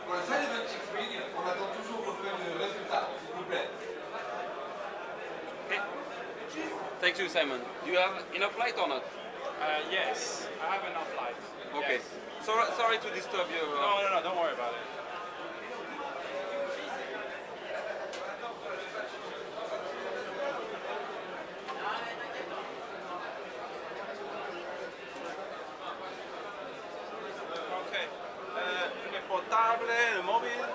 Pour le side event X-Wing, on attend toujours vos feuilles de résultats, s'il vous plaît. Okay. Thank you, Simon. Do you have enough light or not? Yes, I have enough light. Okay. Yes. Sorry to disturb you. No, don't worry about it. Ok. Le portable, le mobile.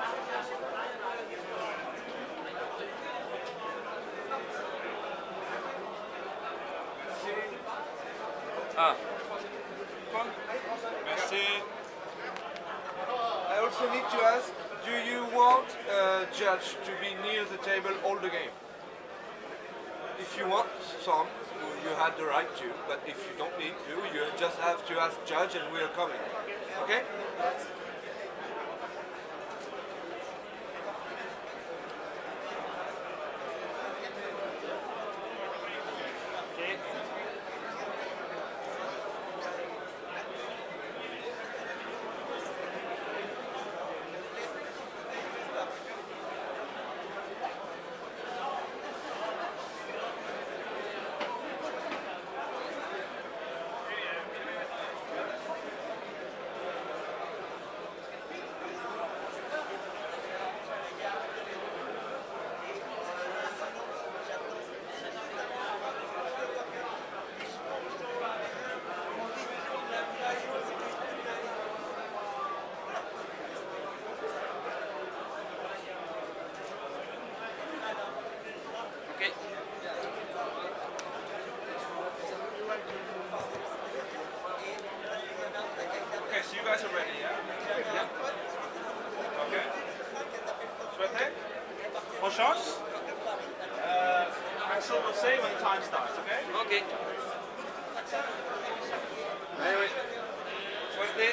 Ah. Merci. I also need to ask, do you want a judge to be near the table all the game? If you want some, you had the right to, but if you don't need to, you just have to ask judge and we're coming. Okay? Okay. Okay, so you guys are ready, yeah? Yeah. Okay. Souhaitez? Bonne chance. Axel will say when the time starts, okay? Okay. Anyway, suerte.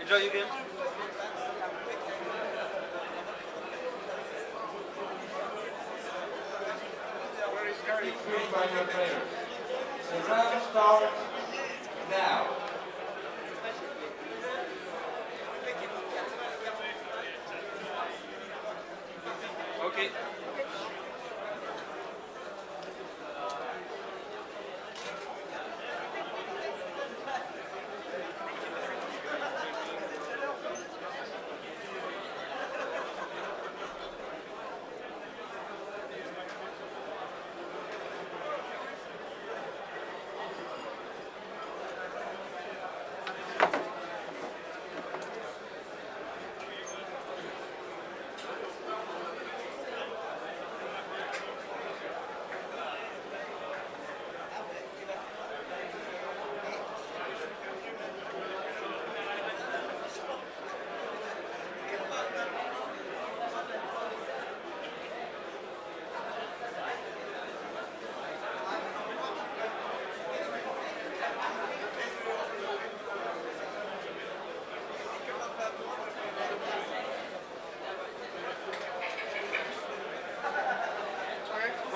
Enjoy your game. Approved by your players. The round starts now. Okay.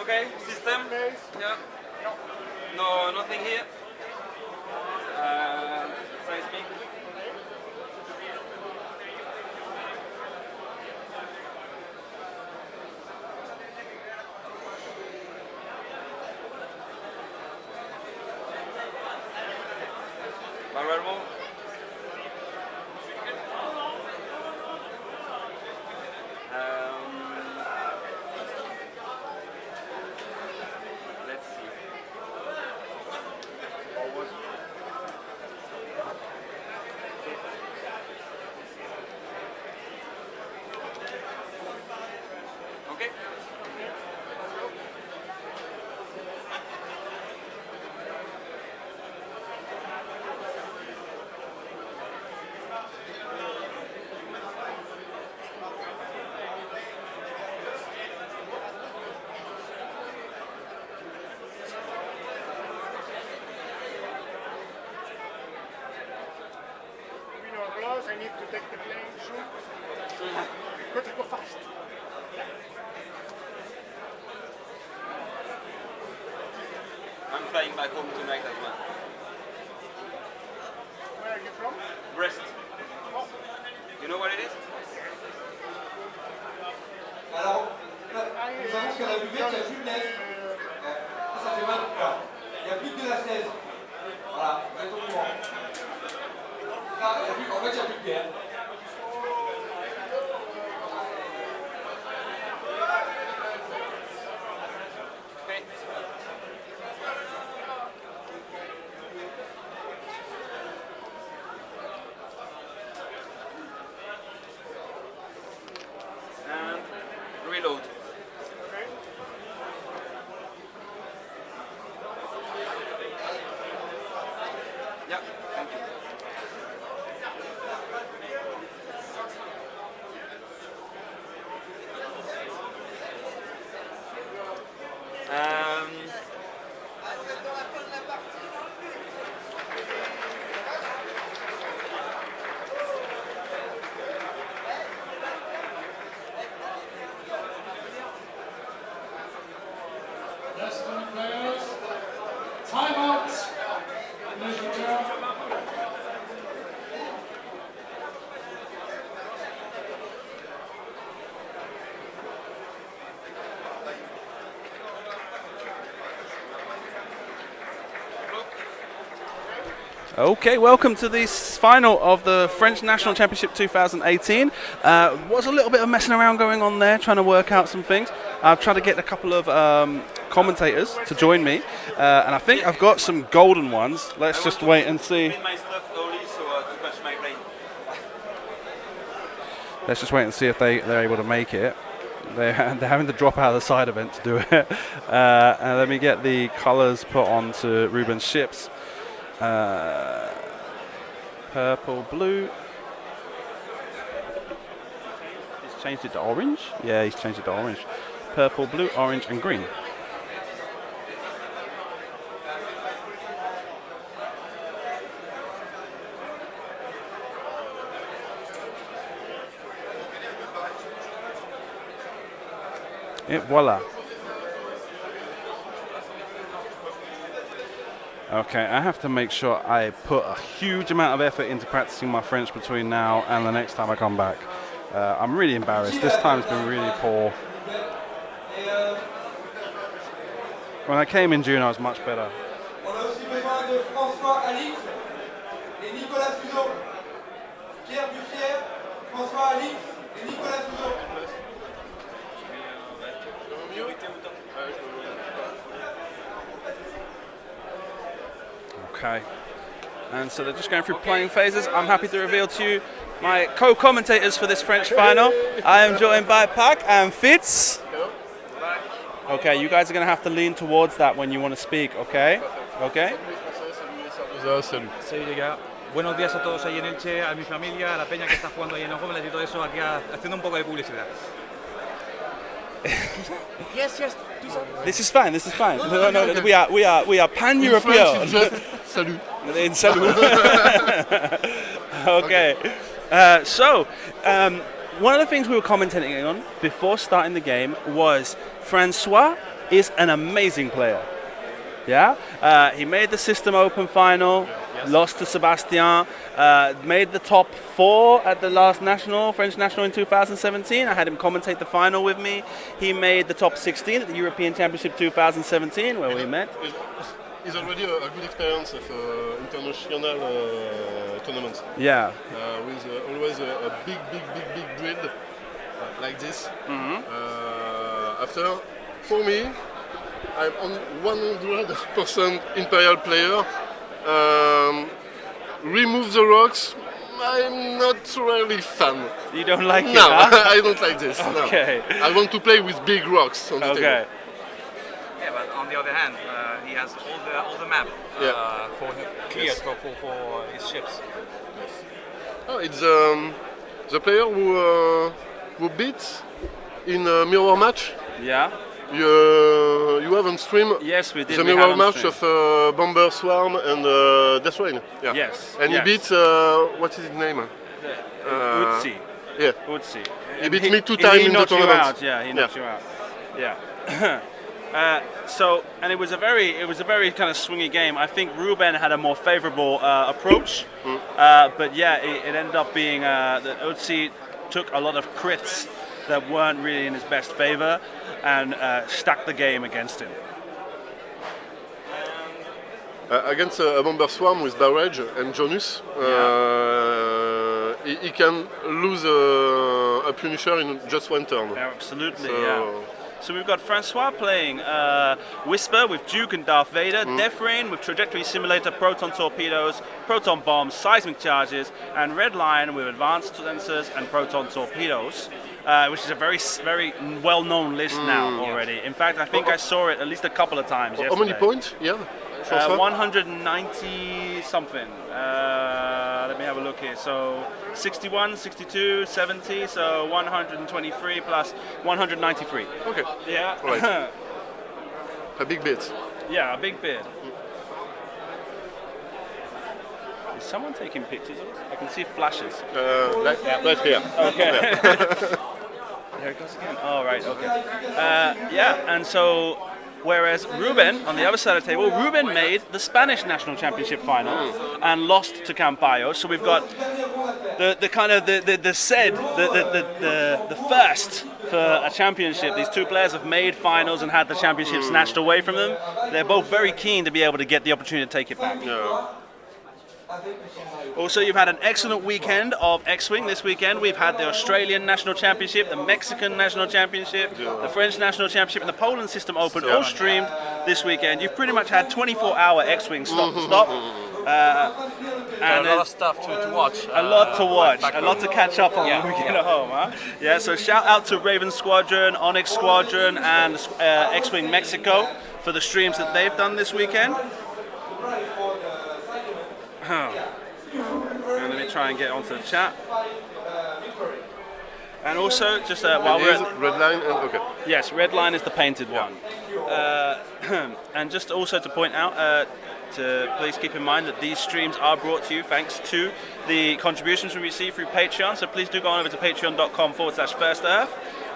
Okay, system. Yeah. No, nothing here. Seismic. Barrel move. Let's see. Okay. I need to take the plane soon. Got to go fast. I'm flying back home tonight as well. Where are you from? Brest. Oh, You know what it is? buvette, il n'y a plus de laisse. Ça fait mal au cœur. Il n'y a plus que de la 16. Voilà, vous êtes au courant. En fait, il n'y a plus de bière. Reload. Yeah, thank you. Yes, players. Time out. Okay, welcome to the final of the French National Championship 2018. Was a little bit of messing around going on there, trying to work out some things. I've tried to get a couple of commentators to join me, and I think I've got some golden ones. Let's just wait and see. Let's just wait and see if they're able to make it. They're having to drop out of the side event to do it. And let me get the colours put onto Rubén's ships. Purple, blue. He's changed it to orange? Yeah, he's changed it to orange. Purple, blue, orange, and green. Et voila. Okay, I have to make sure I put a huge amount of effort into practicing my French between now and the next time I come back. I'm really embarrassed. This time's been really poor. When I came in June, I was much better. On a aussi besoin de François Alix et Nicolas Suzeau. Pierre Duffière, François Alix et Nicolas Suzeau. Okay, and so they're just going through playing phases. I'm happy to reveal to you my co-commentators for this French final. I am joined by Pac and Fitz. Okay, you guys are going to have to lean towards that when you want to speak, okay? Okay? Salut les gars. Buenos días a todos ahí en Elche, a mi familia, a la peña que está jugando ahí en los Gómez y todo eso, aquí haciendo un poco de publicidad. Yes, This is fine. No. We are pan-European. Salut. In salut. Okay. So, one of the things we were commenting on before starting the game was François is an amazing player. Yeah, he made the System Open final, lost to Sebastien, made the top 4 at the last French National in 2017. I had him commentate the final with me. He made the top 16 at the European Championship 2017, where we met. It's already a good experience of international tournaments. Yeah. With always a big drill like this. Mm-hmm. After, for me, I'm on 100% Imperial player. Remove the rocks. I'm not really fan. You don't like it? No, Huh? I don't like this. Okay. No. I want to play with big rocks on the table. Yeah, but on the other hand, he has all the map for him cleared for his ships. Oh, it's the player who beats in a mirror match. Yeah. You have on stream. Yes, we did. The mirror match of Bomber Swarm and Death Rain. Yeah. Yes. And he beats what is his name? Utsi. Yeah. Utsi. He beat me 2 times in the tournament. He knocked you out. Yeah. So, and it was a very kind of swingy game. I think Rubén had a more favourable approach, but yeah, it ended up being that Utsi took a lot of crits that weren't really in his best favor and stacked the game against him. Against a Bomber Swarm with Barrage and Jonas, he can lose a Punisher in just one turn. Yeah, absolutely, So we've got François playing Whisper with Duke and Darth Vader, Death Rain with Trajectory Simulator, Proton Torpedoes, Proton Bombs, Seismic Charges, and Red Lion with Advanced Sensors and Proton Torpedoes, which is a very well-known list now already. In fact, I think I saw it at least a couple of times yesterday. How many points? 190 something. Let me have a look here. So 61, 62, 70, so 123 plus 193. Okay. Yeah. Right. A big bit. Yeah, a big bid. Is someone taking pictures of us? I can see flashes. Right here. Okay. There it goes again. Oh, right, okay. And so, whereas Rubén, on the other side of the table, Rubén made the Spanish National Championship final and lost to Campayo. So we've got the first for a championship. These two players have made finals and had the championship snatched away from them. They're both very keen to be able to get the opportunity to take it back. Yeah. Also, you've had an excellent weekend of X-Wing this weekend. We've had the Australian National Championship, the Mexican National Championship, the French National Championship, and the Poland System Open, all streamed this weekend. You've pretty much had 24-hour X-Wing stop-to-stop. And a lot of stuff to watch. A lot to watch, a lot to catch up on when we get home. Huh? Yeah, so shout out to Raven Squadron, Onyx Squadron, and X-Wing Mexico for the streams that they've done this weekend. And let me try and get onto the chat. And also, just while we're at Red Line, okay. Yes, Red Line is the painted one. And just also to point out, to please keep in mind that these streams are brought to you thanks to the contributions we receive through Patreon. So please do go on over to patreon.com/FirstEarth.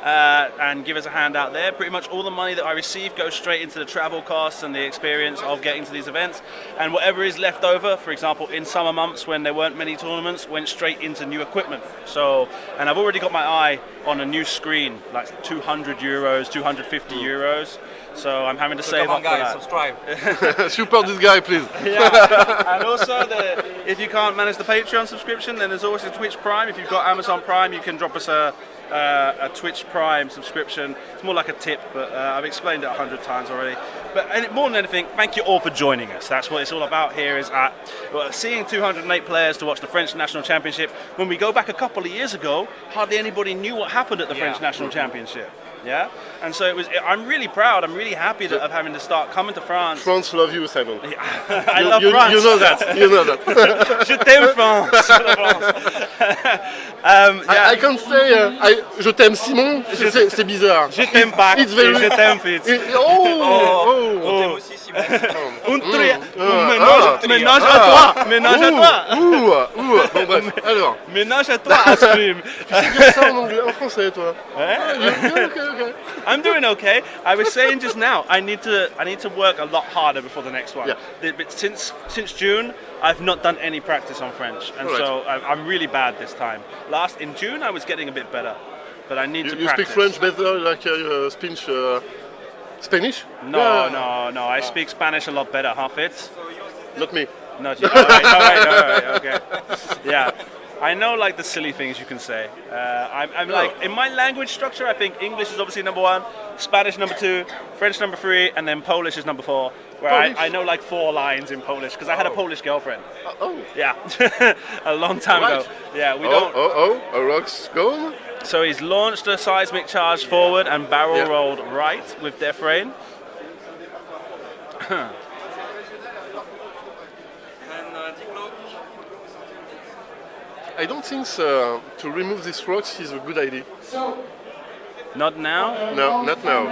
And give us a hand out there. Pretty much all the money that I receive goes straight into the travel costs and the experience of getting to these events. And whatever is left over, for example, in summer months when there weren't many tournaments, went straight into new equipment. So, and I've already got my eye on a new screen, like €200, €250. So I'm having to save up for that. Subscribe. Support this guy, please. Yeah. And also, if you can't manage the Patreon subscription, then there's also Twitch Prime. If you've got Amazon Prime, you can drop us a Twitch Prime subscription. It's more like a tip, but I've explained it 100 times already. But more than anything, thank you all for joining us. That's what it's all about here, is seeing 208 players to watch the French National Championship. When we go back a couple of years ago, hardly anybody knew what happened at the French National Championship. Yeah, and so I'm really proud. I'm really happy of having to start coming to France. France love you, Simon. I love France. You know that. You know that. Je t'aime France. I can't say je t'aime Simon. C'est bizarre. Je t'aime back. It's very. Je t'aime Fitz. On t'aime aussi, Simon. Ménage à toi. Ménage à toi. Bon bref. Alors. Ménage à toi, Astrim. Tu sais dire ça en anglais, en français, toi? Okay. I'm doing okay. I was saying just now, I need to work a lot harder before the next one. Yeah. But since June, I've not done any practice on French, and so I'm really bad this time. In June, I was getting a bit better, but I need to practice. You speak French better, like Spanish? No. I speak Spanish a lot better, huh, Fitz? Not me. Not you. All right, okay. Yeah. I know like the silly things you can say. I'm like, in my language structure, I think English is obviously number 1, Spanish number 2, French number 3, and then Polish is number 4. Where I know like 4 lines in Polish because I had a Polish girlfriend. Yeah, a long time ago. Yeah, we don't. A rock's gone. So he's launched a seismic charge forward and barrel rolled right with Death Rain. I don't think to remove these rocks is a good idea. Not now? No, not now.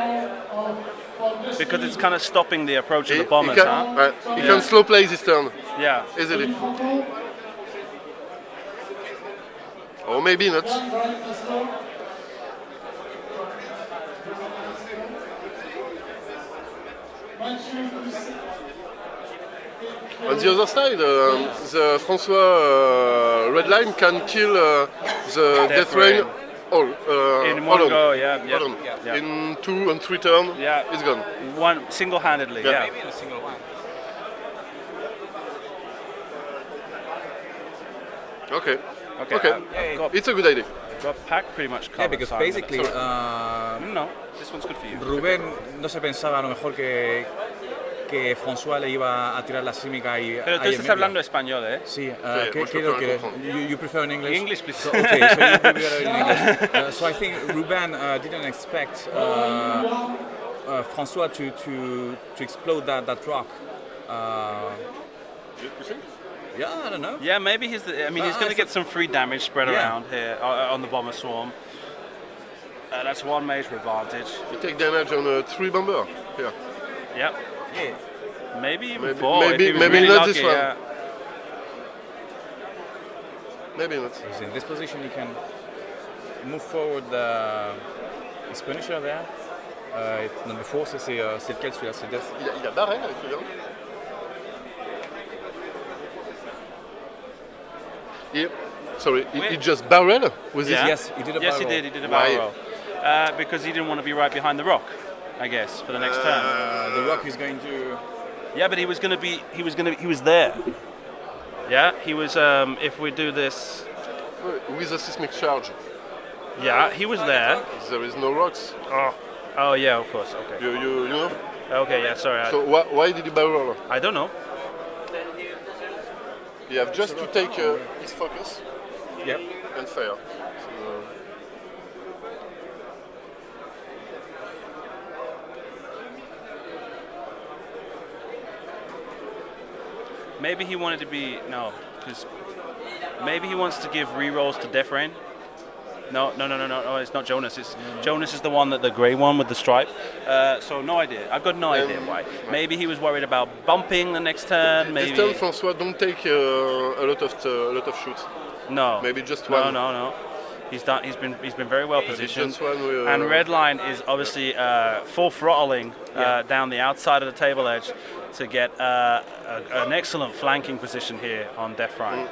Because it's kind of stopping the approach of the bombers, huh? He can slow play this turn. Yeah. Easily. Or maybe not. On the other side, the François Red Line can kill the Death Rain all. In one all on. go, yeah. All on. Yeah. In 2 and 3 turns, Yeah. it's gone. One single-handedly, Yeah. yeah. Maybe in a single one. Okay. Okay. Okay. I've got, It's a good idea. got pack pretty much covered. Yeah, because so I'm gonna- basically, No, this one's good for you. Rubén no se pensaba a lo mejor que François le iba a tirar la símica y Pero tú ahí en estás medio. hablando español, ¿eh? Sí, Yeah, ¿qué mucho lo mejor quieres? comprendre. You prefer in English? English, please. So, okay, so you prefer in English. So I think Rubén didn't expect François to explode that rock. You think? Yeah, I don't know. Yeah, maybe he's going to get some free damage spread Yeah. around here on the bomber swarm. That's one major advantage. You take damage on a 3 bomber. Yeah. Yep. Yeah. Maybe even Maybe- 4. if maybe- he was maybe really not lucky, this one. yeah. Maybe not. Because in this position you can move forward his Punisher there. Number 4, c'est lequel celui-là? C'est Death. Il a barré avec le gars. Sorry, he just barrel with Yeah. his. Yes, he did a Yes, he barrel. did. He did a Why? barrel roll. Because he didn't want to be right behind the rock, I guess, for the next turn. The rock is going to. Yeah, but he was there. Yeah, he was. If we do this, With a seismic charge. yeah, he was there. There is no rocks. Oh yeah, of course. Okay. You know? Okay, yeah. Sorry, So why did he barrel? I don't know. You have just to take his focus Yep. and fire. Maybe he wanted to be because maybe he wants to give rerolls to Death Rain. No, it's not Jonas. Jonas is the one the grey one with the stripe. So no idea. I've got no idea why. Maybe he was worried about bumping the next turn. Maybe This turn, François don't take a lot of shoots. no. Maybe just one. No. He's done. He's been very well positioned. Just one. And Redline is obviously full throttling down the outside of the table edge to get an excellent flanking position here on Death Rain.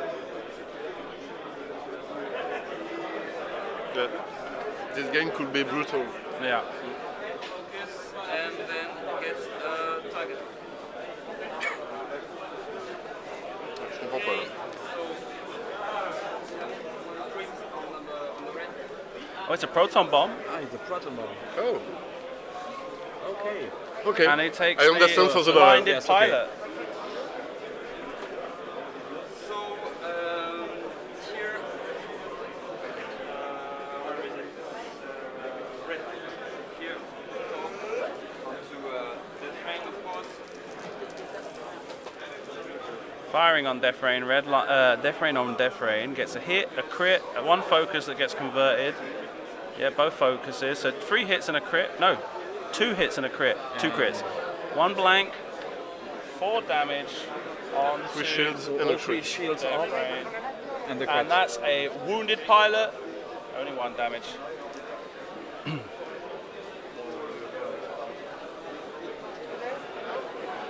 This game could be brutal. Yeah. And then get target. Je comprends pas là. Oh, it's a proton bomb, Ah, it's a proton bomb. Oh, Okay. okay. and it takes I understand for the blinded Yes, okay. pilot. So here, where is it? Red. Here, to the train, of course. Firing on Death Rain, Death Rain on Death Rain gets a hit, a crit, one focus that gets converted. Yeah, both focuses. So 3 hits and a crit. No, 2 hits and a crit. 2 crits. 1 blank, 4 damage on 3 shields and a Three crit. shields Death off. Rain. And the crit. And that's a wounded pilot. Only 1 damage.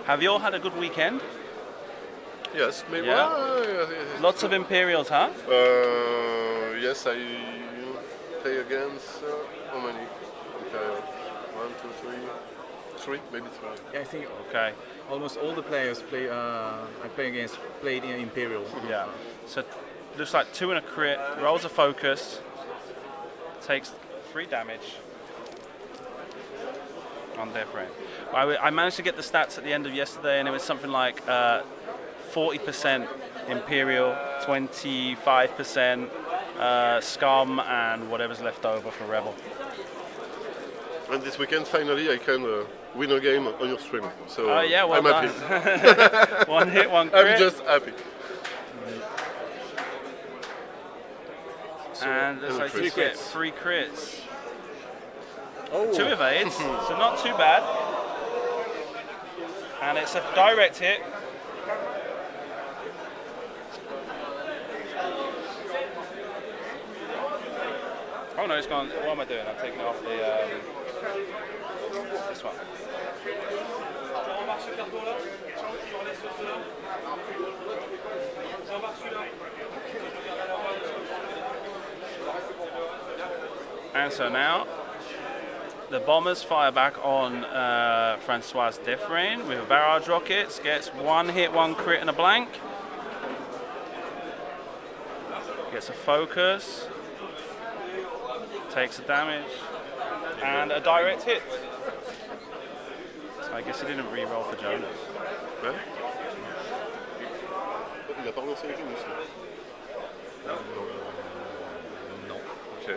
Have you all had a good weekend? Yes, maybe. Yeah. Yes. Lots of Imperials, huh? Yes, I play against how many? Okay, 1, 2, 3, 3, maybe 3. Yeah, I think Okay. almost all the players played in Imperial. Yeah. So looks like 2 and a crit. Rolls a focus. Takes 3 damage on Death Rain. I managed to get the stats at the end of yesterday, and it was something like 40% Imperial, 25% Scum, and whatever's left over for Rebel. And this weekend, finally, I can win a game on your stream. So Oh yeah, well I'm done. happy. 1 hit, 1 crit. I'm just happy. And looks and like three you get crits. 3 crits. Oh. 2 evades, so not too bad. And it's a direct hit. Oh no, it's gone. What am I doing? I'm taking it off the this one. And so now the bombers fire back on François' Death Rain with barrage rockets. Gets one hit, one crit, and a blank. Gets a focus. Takes a damage. And a direct hit. So I guess he didn't re-roll for Jonas. Ouais. Il a pas relancé les Jonas. Non. Ok.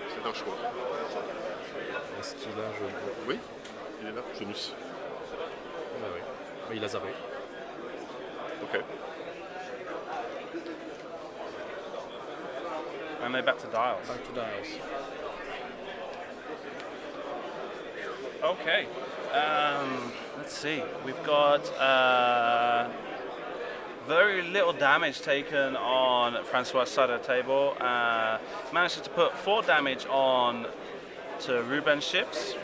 C'est un choix. Est-ce qu'il a Oui, il est là, Jonas. Bah oui. Mais il a zappé. Ok. And they're back to dials. Back to dials. Okay. Let's see. We've got very little damage taken on François' side of the table. Managed to put 4 damage on to Rubén's ships.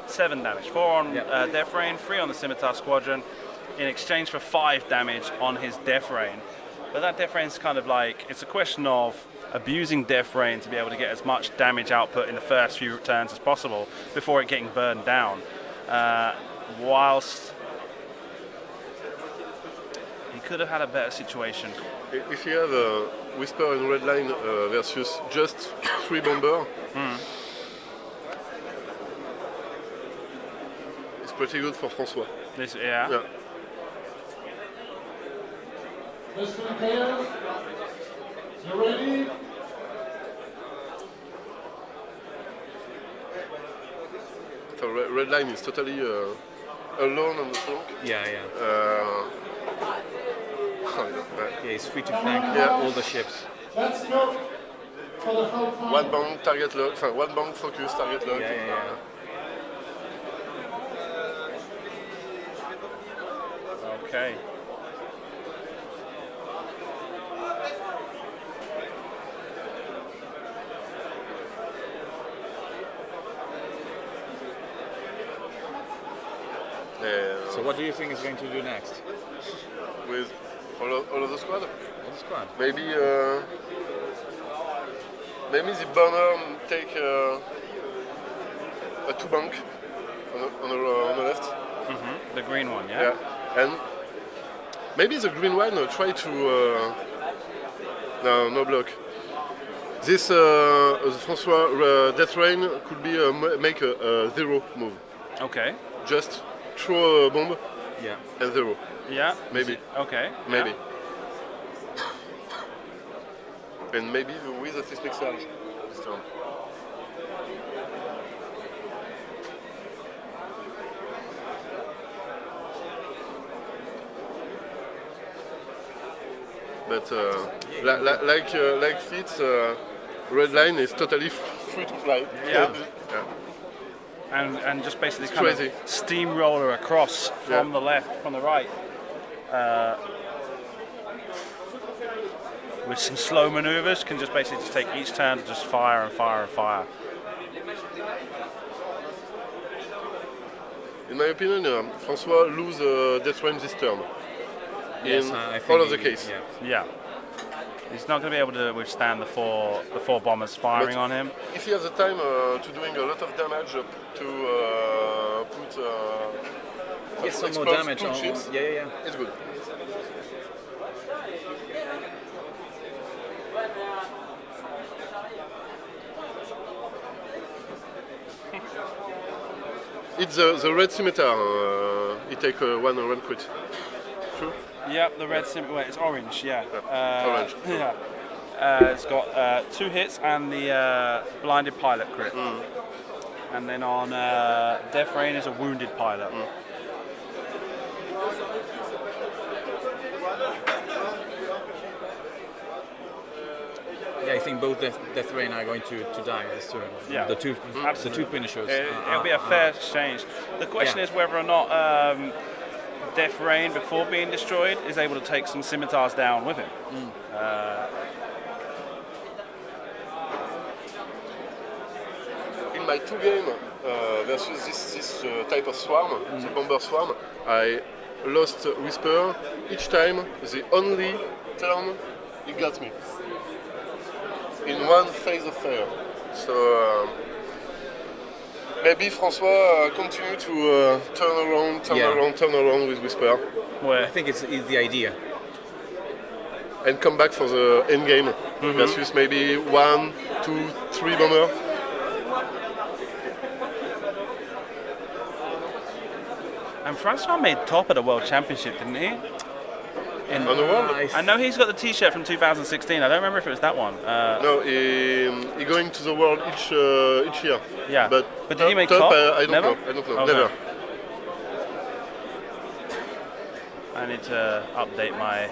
7 damage. 4 on Death Rain, 3 on the Scimitar Squadron, in exchange for 5 damage on his Death Rain. But that Death Rain's kind of like, it's a question of abusing Death Rain to be able to get as much damage output in the first few turns as possible before it getting burned down. Whilst he could have had a better situation. If you have a Whisper and Redline versus just 3 bomber, it's pretty good for François. Yeah. Mr. Players, you ready? So Redline is totally alone on the flank. Yeah. Yeah, he's free to flank all the ships. Let's go for the whole final. One bomb target lock, one bomb focus target lock. Yeah. Okay. So what do you think is going to do next? With all of the squad? All the squad. Maybe the bomber take a 2 bank on the left. Mm-hmm. The green one, yeah? Yeah. And maybe the green one try to no block. This François Death Rain could be make a 0 move. Okay. Just throw a bomb and 0. Yeah. Maybe. Okay. Maybe. And maybe with a seismic surge this turn. But like Fitz, Redline is totally free to fly. Yeah. And just basically kind of steamroller across from the left, from the right. With some slow maneuvers, can just basically take each turn to just fire and fire and fire. In my opinion, François lose Death Rain this turn. Yes, in I think all of the case. Yeah. He's not going to be able to withstand the four bombers firing on him. If he has the time to doing a lot of damage to put get some more damage on ships, it's good. It's the red scimitar. He take one crit. True. Yep, the red scimitar. It's orange. Yeah. Orange. Yeah. It's got 2 hits and the blinded pilot crit. And then on Death Rain is a wounded pilot. Yeah, I think both Death Rain are going to die this turn. Yeah, the two finishers. It'll be a fair exchange. The question is whether or not Death Rain, before being destroyed, is able to take some scimitars down with him. In my 2 game versus this type of swarm, the bomber swarm, I lost Whisper each time. The only turn he got me. in one phase of fair. So maybe François continue to turn around with Whisper. Well, I think it's the idea. And come back for the end game versus maybe 1, 2, 3 bomber. And François made top at the World Championship, didn't he? On the world? I know he's got the T-shirt from 2016. I don't remember if it was that one. No, he going to the world each year. Yeah. But did he make top? I don't Never? know. I don't know. Okay. Never. I need to update my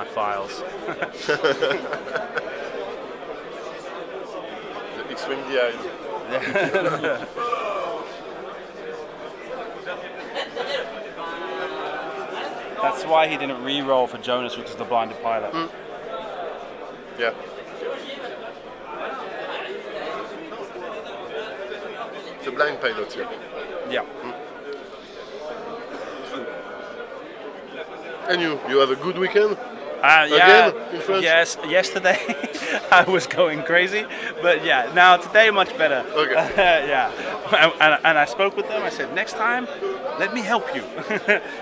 files. The X-Wing DI. That's why he didn't re-roll for Jonas, which is the blinded pilot. Yeah. The blind pilot here. Yeah. And you have a good weekend? Yeah. Again, in France? Yes. Yesterday I was going crazy, but yeah. Now today much better. Okay. Yeah. And I spoke with them. I said, next time, let me help you.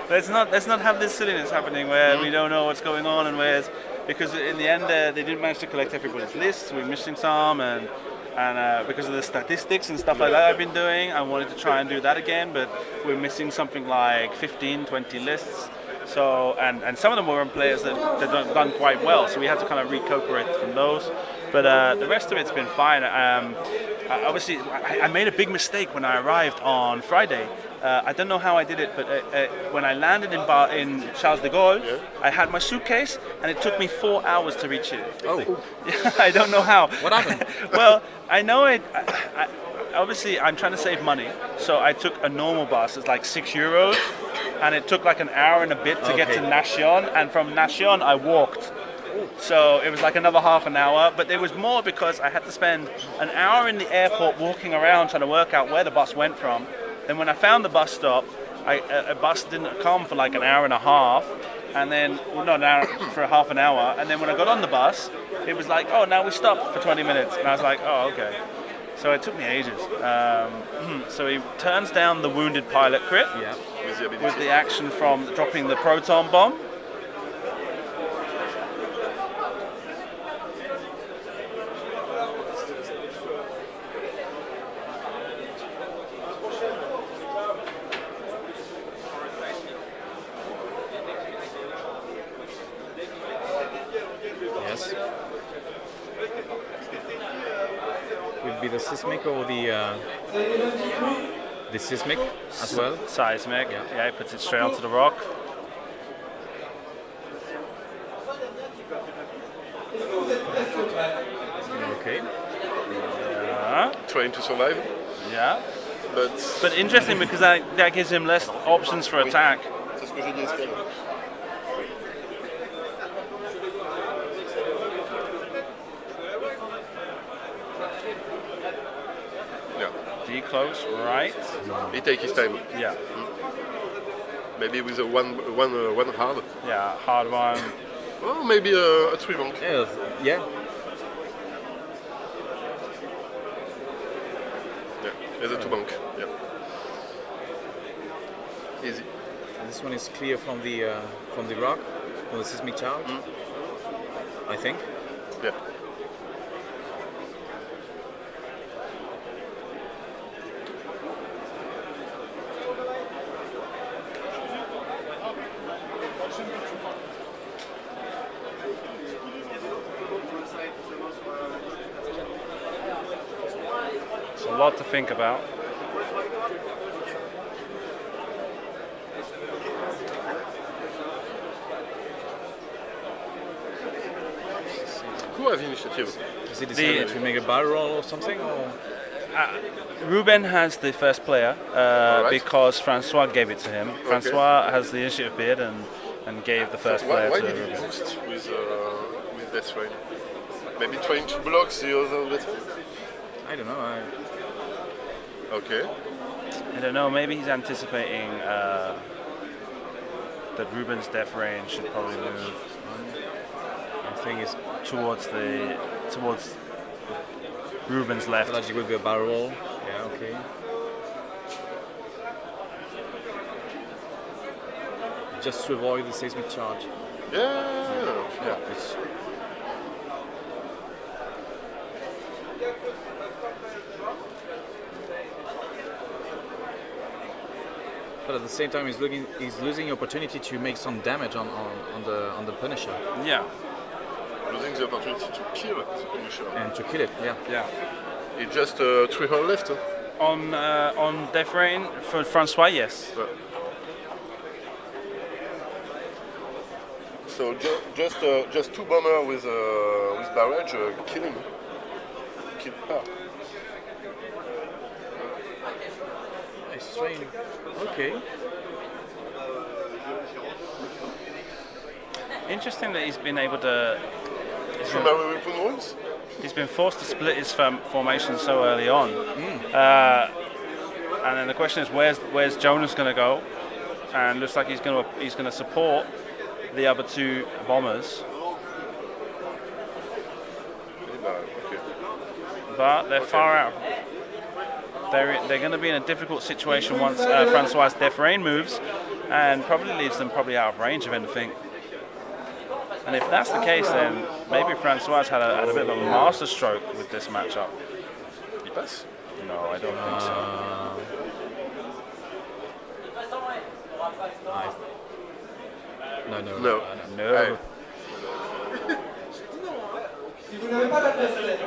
let's not have this silliness happening where we don't know what's going on and where's, because in the end they didn't manage to collect everybody's lists. We're missing some and because of the statistics and stuff like that I've been doing, I wanted to try and do that again, but we're missing something like 15, 20 lists. So and some of them were on players that done quite well, so we had to kind of recuperate from those. But the rest of it's been fine. Obviously, I made a big mistake when I arrived on Friday. I don't know how I did it, but when I landed in Charles de Gaulle, I had my suitcase, and it took me 4 hours to reach it. Oh. I don't know how. What happened? Well, I know obviously, I'm trying to save money, so I took a normal bus. It's like €6, and it took like an hour and a bit to get to Nation, and from Nation I walked. So it was like another half an hour, but it was more because I had to spend an hour in the airport walking around trying to work out where the bus went from. Then when I found the bus stop, a bus didn't come for like an hour and a half, and then not an hour, for half an hour. And then when I got on the bus, it was like, oh, now we stop for 20 minutes, and I was like, oh, okay. So it took me ages. So he turns down the wounded pilot crit with the action from dropping the proton bomb. Yes. Will be the seismic or the seismic as well? Seismic, yeah, he puts it straight onto the rock. Okay. Trying to survive. Yeah. But interesting because that gives him less options for attack. C'est ce que j'ai dit à Escal. D close, right? He take his time. Yeah. Maybe with a one hard. Yeah, hard one. Well, maybe a 3 bank. Yeah. There's a 2 bank. Yeah. Easy. And this one is clear from the rock, from the seismic charge. I think. Yeah. It's a lot to think about. Who has initiative? Has he decided to make a barrel roll or something? Or? Rubén has the first player Right. because François gave it to him. Okay. François has the initiative bid and gave the first player Why to did he Rubén. boost with Death Rain? Maybe trying to block the other Death Rain? I don't know. Okay. I don't know, maybe he's anticipating that Rubén's death range should probably move. I think it's towards Rubén's left. Logic will be a barrel roll. Yeah, okay. Just to avoid the seismic charge. Yeah. It's but at the same time, he's losing the opportunity to make some damage on the Punisher Yeah. Losing the opportunity to kill the Punisher. and to kill it. Yeah. Yeah. It's just 3 rounds left. Huh? On Death Rain for François, yes. So just 2 bomber with barrage, kill him. Kill her. It's strange. Okay. Interesting that he's been able to. Primary weapon rules. He's been forced to split his formation so early on, and then the question is, where's Jonas going to go? And looks like he's going to support the other 2 bombers, Okay. but they're far out. They're going to be in a difficult situation once François' Death Rain moves, and probably leaves them out of range of anything. And if that's the case, then maybe François had a bit of a master stroke with this matchup. He pass? No, I don't think so. No. No. Si vous n'avez pas d'adversaire,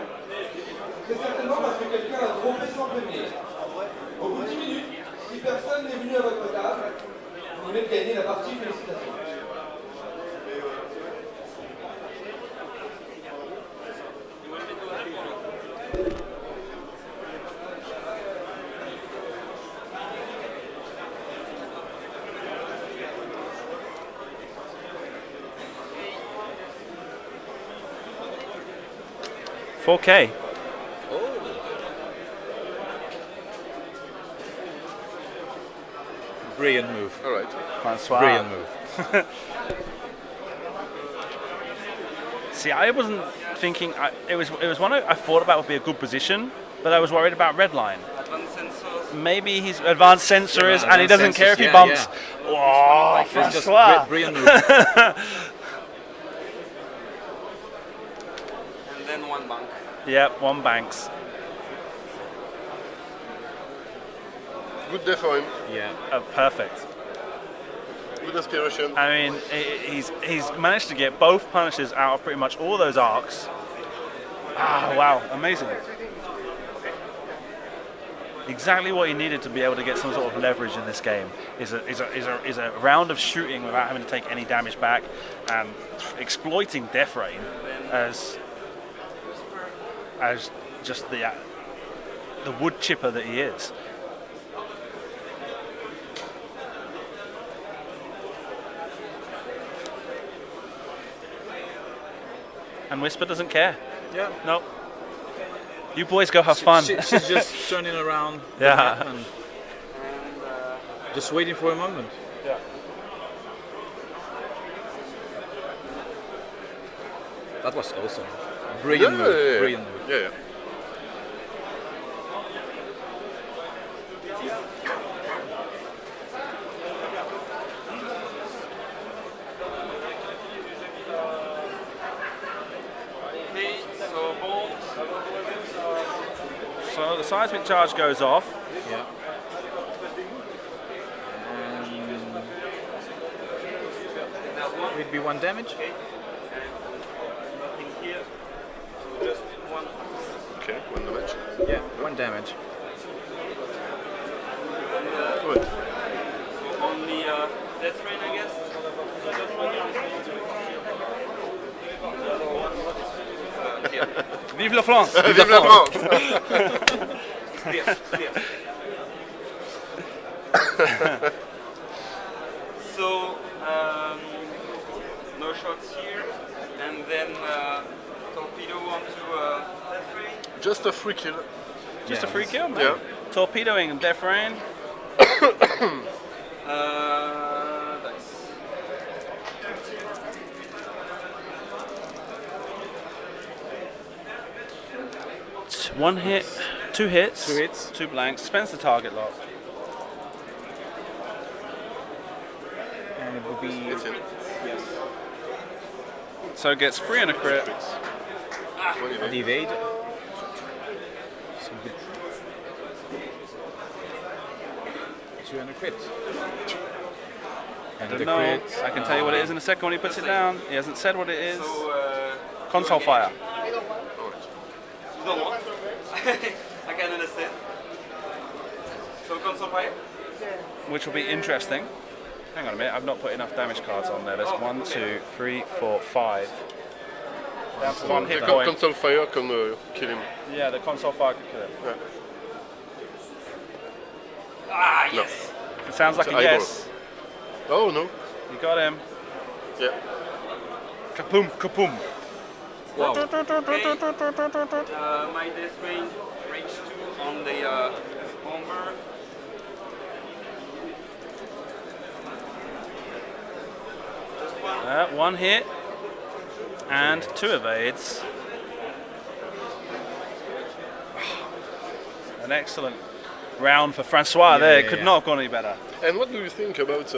c'est certainement parce que quelqu'un a trompé son premier. Au bout de 10 minutes, si personne n'est venu à votre table, vous venez de gagner la partie, félicitations. $4K. Brilliant move. All right. François. Brilliant move. See, I wasn't thinking. It was one I thought about would be a good position, but I was worried about red line. Advanced sensors. Maybe he's advanced sensor is, and he doesn't advanced care if he sensors, bumps. yeah. Oh, It's just François. brilliant move. And then 1 bank. Yep, 1 banks. Good day for him. Yeah. Perfect. Good aspiration. I mean, he's managed to get both Punishers out of pretty much all those arcs. Ah, wow, amazing. Exactly what he needed to be able to get some sort of leverage in this game is a round of shooting without having to take any damage back, and exploiting Death Rain as just the wood chipper that he is. And Whisper doesn't care. Yeah. No. You boys go have fun. She's just turning around. Yeah. And just waiting for a moment. Yeah. That was awesome. Brilliant move. Yeah. Brilliant move. Yeah. Okay, so bombs. So the seismic charge goes off. Yeah. Will be 1 damage. Nothing here. So just 1. Okay, 1 damage. Yeah, 1 damage. Good. So only Death Rain, I guess. Here. Vive la France! Vive la France. Clear, clear. So, no shots here, and then torpedo onto Death Rain. Just a free kill. Just a free kill, man. Yeah. Torpedoing and Death Rain. Dice. 1 hit, 2 hits, 2 hits. 2 blanks, spends the target lock. And it will be. It's in. Yes. So it gets 3 and a crit. The evade. So good. 2 and a crit. And the No, crit. I can tell you what it is in a second when he puts it down. He hasn't said what it is. So, Console fire. you don't want? I can understand. So console fire? Which will be interesting. Hang on a minute, I've not put enough damage cards on there. There's 1, 2, 3, 4, 5. Down to 1 hit The point. console fire can kill him. Yeah, the console fire could kill him. Yeah. Ah, yes. It sounds like It's a eyeball. yes. Oh no. You got him. Yeah. Kapoom, kapoom. Wow. My death range 2 on the bomber. Just one. 1 hit and 2 evades. An excellent round for François there. It could not have gone any better. And what do you think about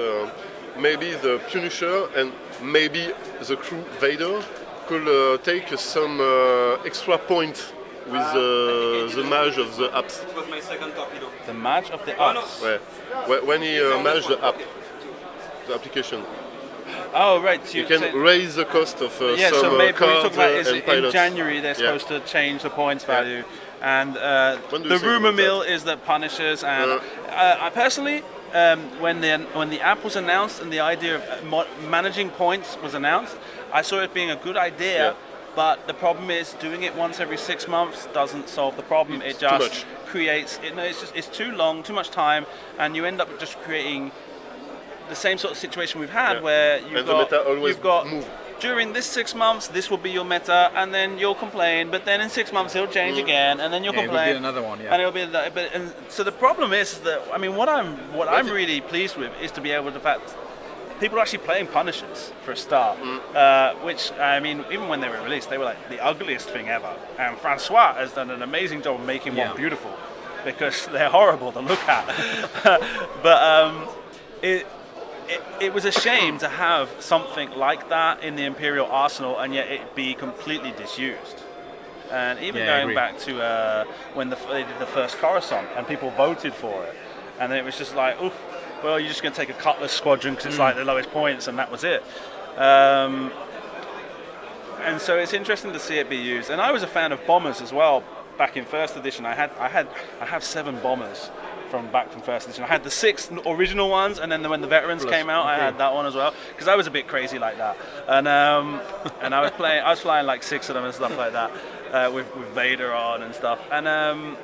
maybe the Punisher and maybe the Crew Vader could take some extra points with the mage of the apps? It was my second torpedo. The match of the Oh, no. ups. Yeah. When he maged the app, the application, Oh, right. So you can raise the cost of yeah, some so maybe what we cards talk about is and in pilots. January they're Yeah. supposed to change the points value. And When do the you think rumor about mill is that Punishers and I personally, when the app was announced and the idea of managing points was announced, I saw it being a good idea. Yeah. But the problem is doing it once every 6 months doesn't solve the problem. It's it too just much. creates it's too long, too much time, and you end up just creating the same sort of situation we've had where And the meta always you've got move. during this 6 months this will be your meta, and then you'll complain, but then in 6 months it'll change again, and then you'll Yeah, it will complain, be another one, yeah. and it'll be and so the problem is that I mean what I'm really pleased with is to be able to fact people are actually playing Punishers for a start, which I mean even when they were released they were like the ugliest thing ever, and François has done an amazing job of making one beautiful because they're horrible to look at. But it was a shame to have something like that in the Imperial arsenal and yet it be completely disused. And even going back to when they did the first Coruscant and people voted for it, and then it was just like, oof, well, you're just going to take a Cutlass squadron because it's like the lowest points, and that was it. And so it's interesting to see it be used. And I was a fan of bombers as well back in first edition. I have 7 bombers from first edition. I had the 6 original ones, and then when the veterans came out, I had that one as well because I was a bit crazy like that. And and I was flying like 6 of them and stuff like that with Vader on and stuff. And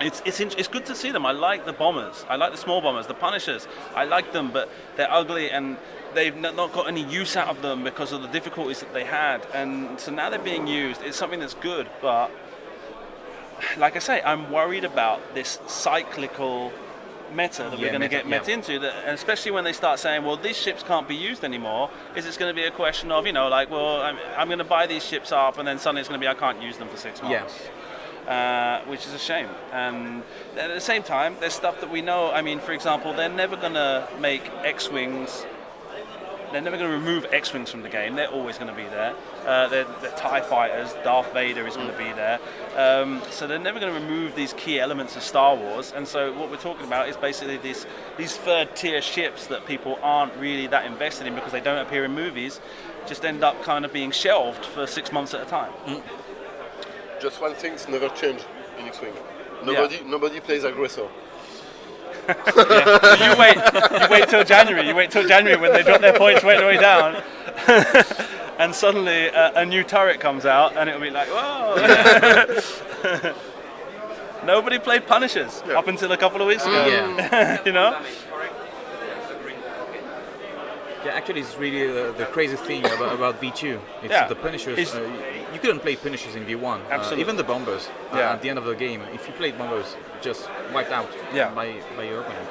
it's good to see them. I like the bombers. I like the small bombers. The Punishers, I like them, but they're ugly and they've not got any use out of them because of the difficulties that they had. And so now they're being used. It's something that's good, but like I say, I'm worried about this cyclical meta that we're going to get met into, that, and especially when they start saying, well, these ships can't be used anymore, is it's going to be a question of, like, well, I'm going to buy these ships up, and then suddenly it's going to be, I can't use them for 6 months. Which is a shame. And at the same time, there's stuff that we know. I mean, for example, they're never going to make X-Wings. They're never going to remove X-Wings from the game. They're always going to be there. They're TIE fighters. Darth Vader is going to be there. So they're never going to remove these key elements of Star Wars. And so what we're talking about is basically these third-tier ships that people aren't really that invested in because they don't appear in movies, just end up kind of being shelved for 6 months at a time. Just one thing's never changed in X-Wing. Nobody plays aggressor. You wait till January. You wait till January when they drop their points right the way down, and suddenly a new turret comes out, and it'll be like, whoa! Nobody played Punishers up until a couple of weeks ago. You know. Yeah, actually, it's really the crazy thing about V2. It's the Punishers. You couldn't play Punishers in V1. Absolutely. Even the bombers. At the end of the game, if you played bombers, just wiped out by your opponent.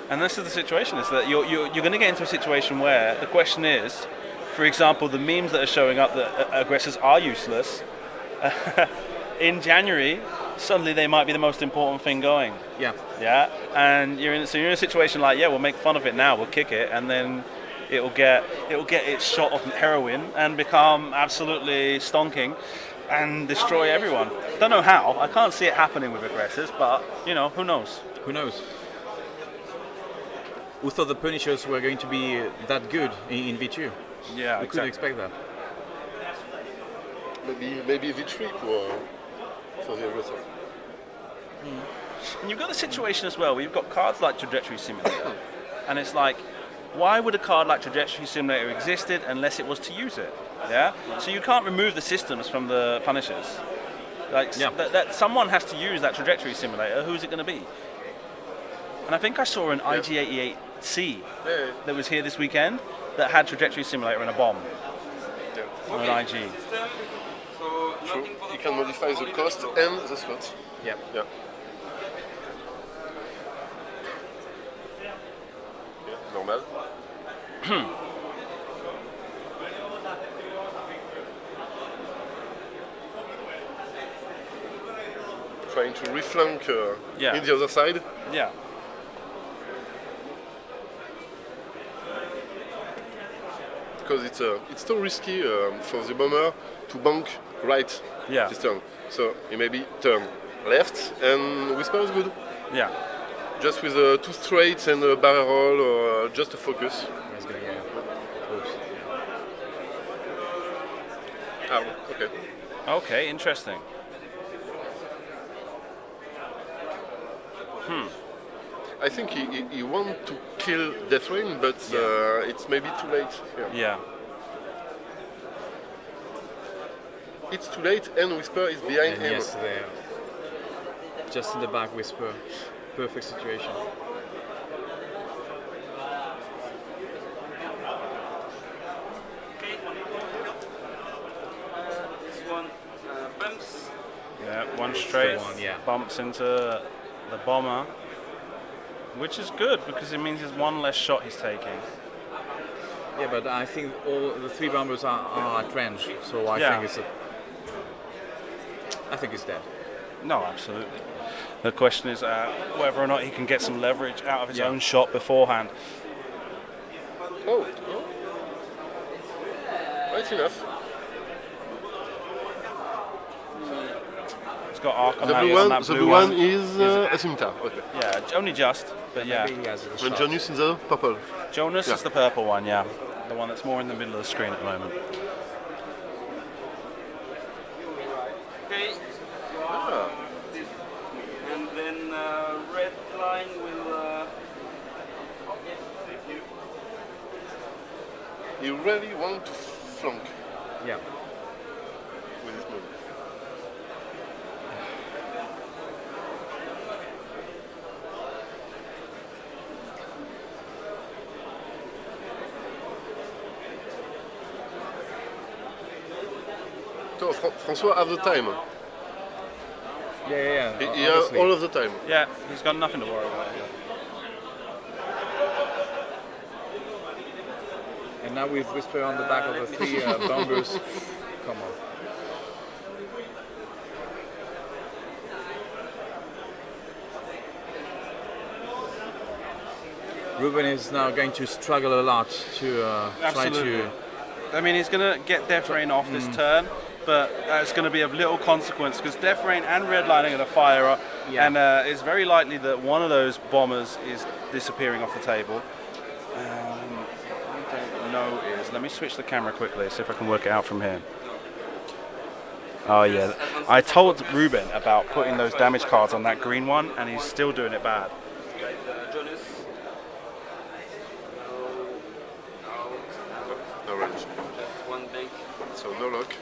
And this is the situation: is that you're going to get into a situation where the question is, For example, the memes that are showing up that aggressors are useless, in January, suddenly they might be the most important thing going. Yeah. Yeah, and you're in a situation like, yeah, we'll make fun of it now, we'll kick it, and then it'll get its shot of heroin and become absolutely stonking and destroy everyone. Don't know how. I can't see it happening with aggressors, but you know, who knows? Who knows? Who thought the Punishers were going to be that good in V2? Yeah, we couldn't expect that. Maybe V3 for the aggressor. And you've got the situation as well where you've got cards like Trajectory Simulator, and it's like, why would a card like Trajectory Simulator existed unless it was to use it? Yeah. So you can't remove the systems from the Punishers. Like that someone has to use that Trajectory Simulator. Who's it going to be? And I think I saw an IG88C that was here this weekend that had Trajectory Simulator and a bomb on an IG. True. You can modify the cost and the slot. Yeah. Yeah. Normal. Trying to reflank in the other side. Yeah. Because it's too risky for the bomber to bank right this turn. So he maybe turn left and Whisper is good. Yeah. Just with 2 straights and a barrel roll or just a focus. He's gonna get okay. Okay, interesting. I think he wants to kill Death Rain, but it's maybe too late. Yeah. It's too late and Whisper is behind him. Yes, there. Just in the back, Whisper. Perfect situation. Okay. This one bumps. Yeah, one straight bumps into the bomber, which is good because it means there's one less shot he's taking. Yeah, but I think all the 3 bombers are at range, so I think it's dead. No, absolutely. The question is whether or not he can get some leverage out of his own shot beforehand. Oh. Right enough. He's got arc on the that. blue one, the blue one is a scimitar. Okay. Yeah, only just, but yeah. And Jonas in the purple. Jonas is the purple one, yeah. The one that's more in the middle of the screen at the moment. Okay. And then red line will. You really want to flank. Yeah. With this move. So François have the time. Yeah. He has all of the time. Yeah, he's got nothing to worry about here. And now we've Whisper on the back of the 3 bombers. Come on. Rubén is now going to struggle a lot to try to. I mean, he's going to get Death Rain off this turn, but it's going to be of little consequence because Death Rain and Red Line are going to fire up, and it's very likely that one of those bombers is disappearing off the table. I don't know is. Let me switch the camera quickly, see if I can work it out from here. Oh yeah, I told Rubén about putting those damage cards on that green one, and he's still doing it bad. Jonas. No range. Just one bank. So no lock.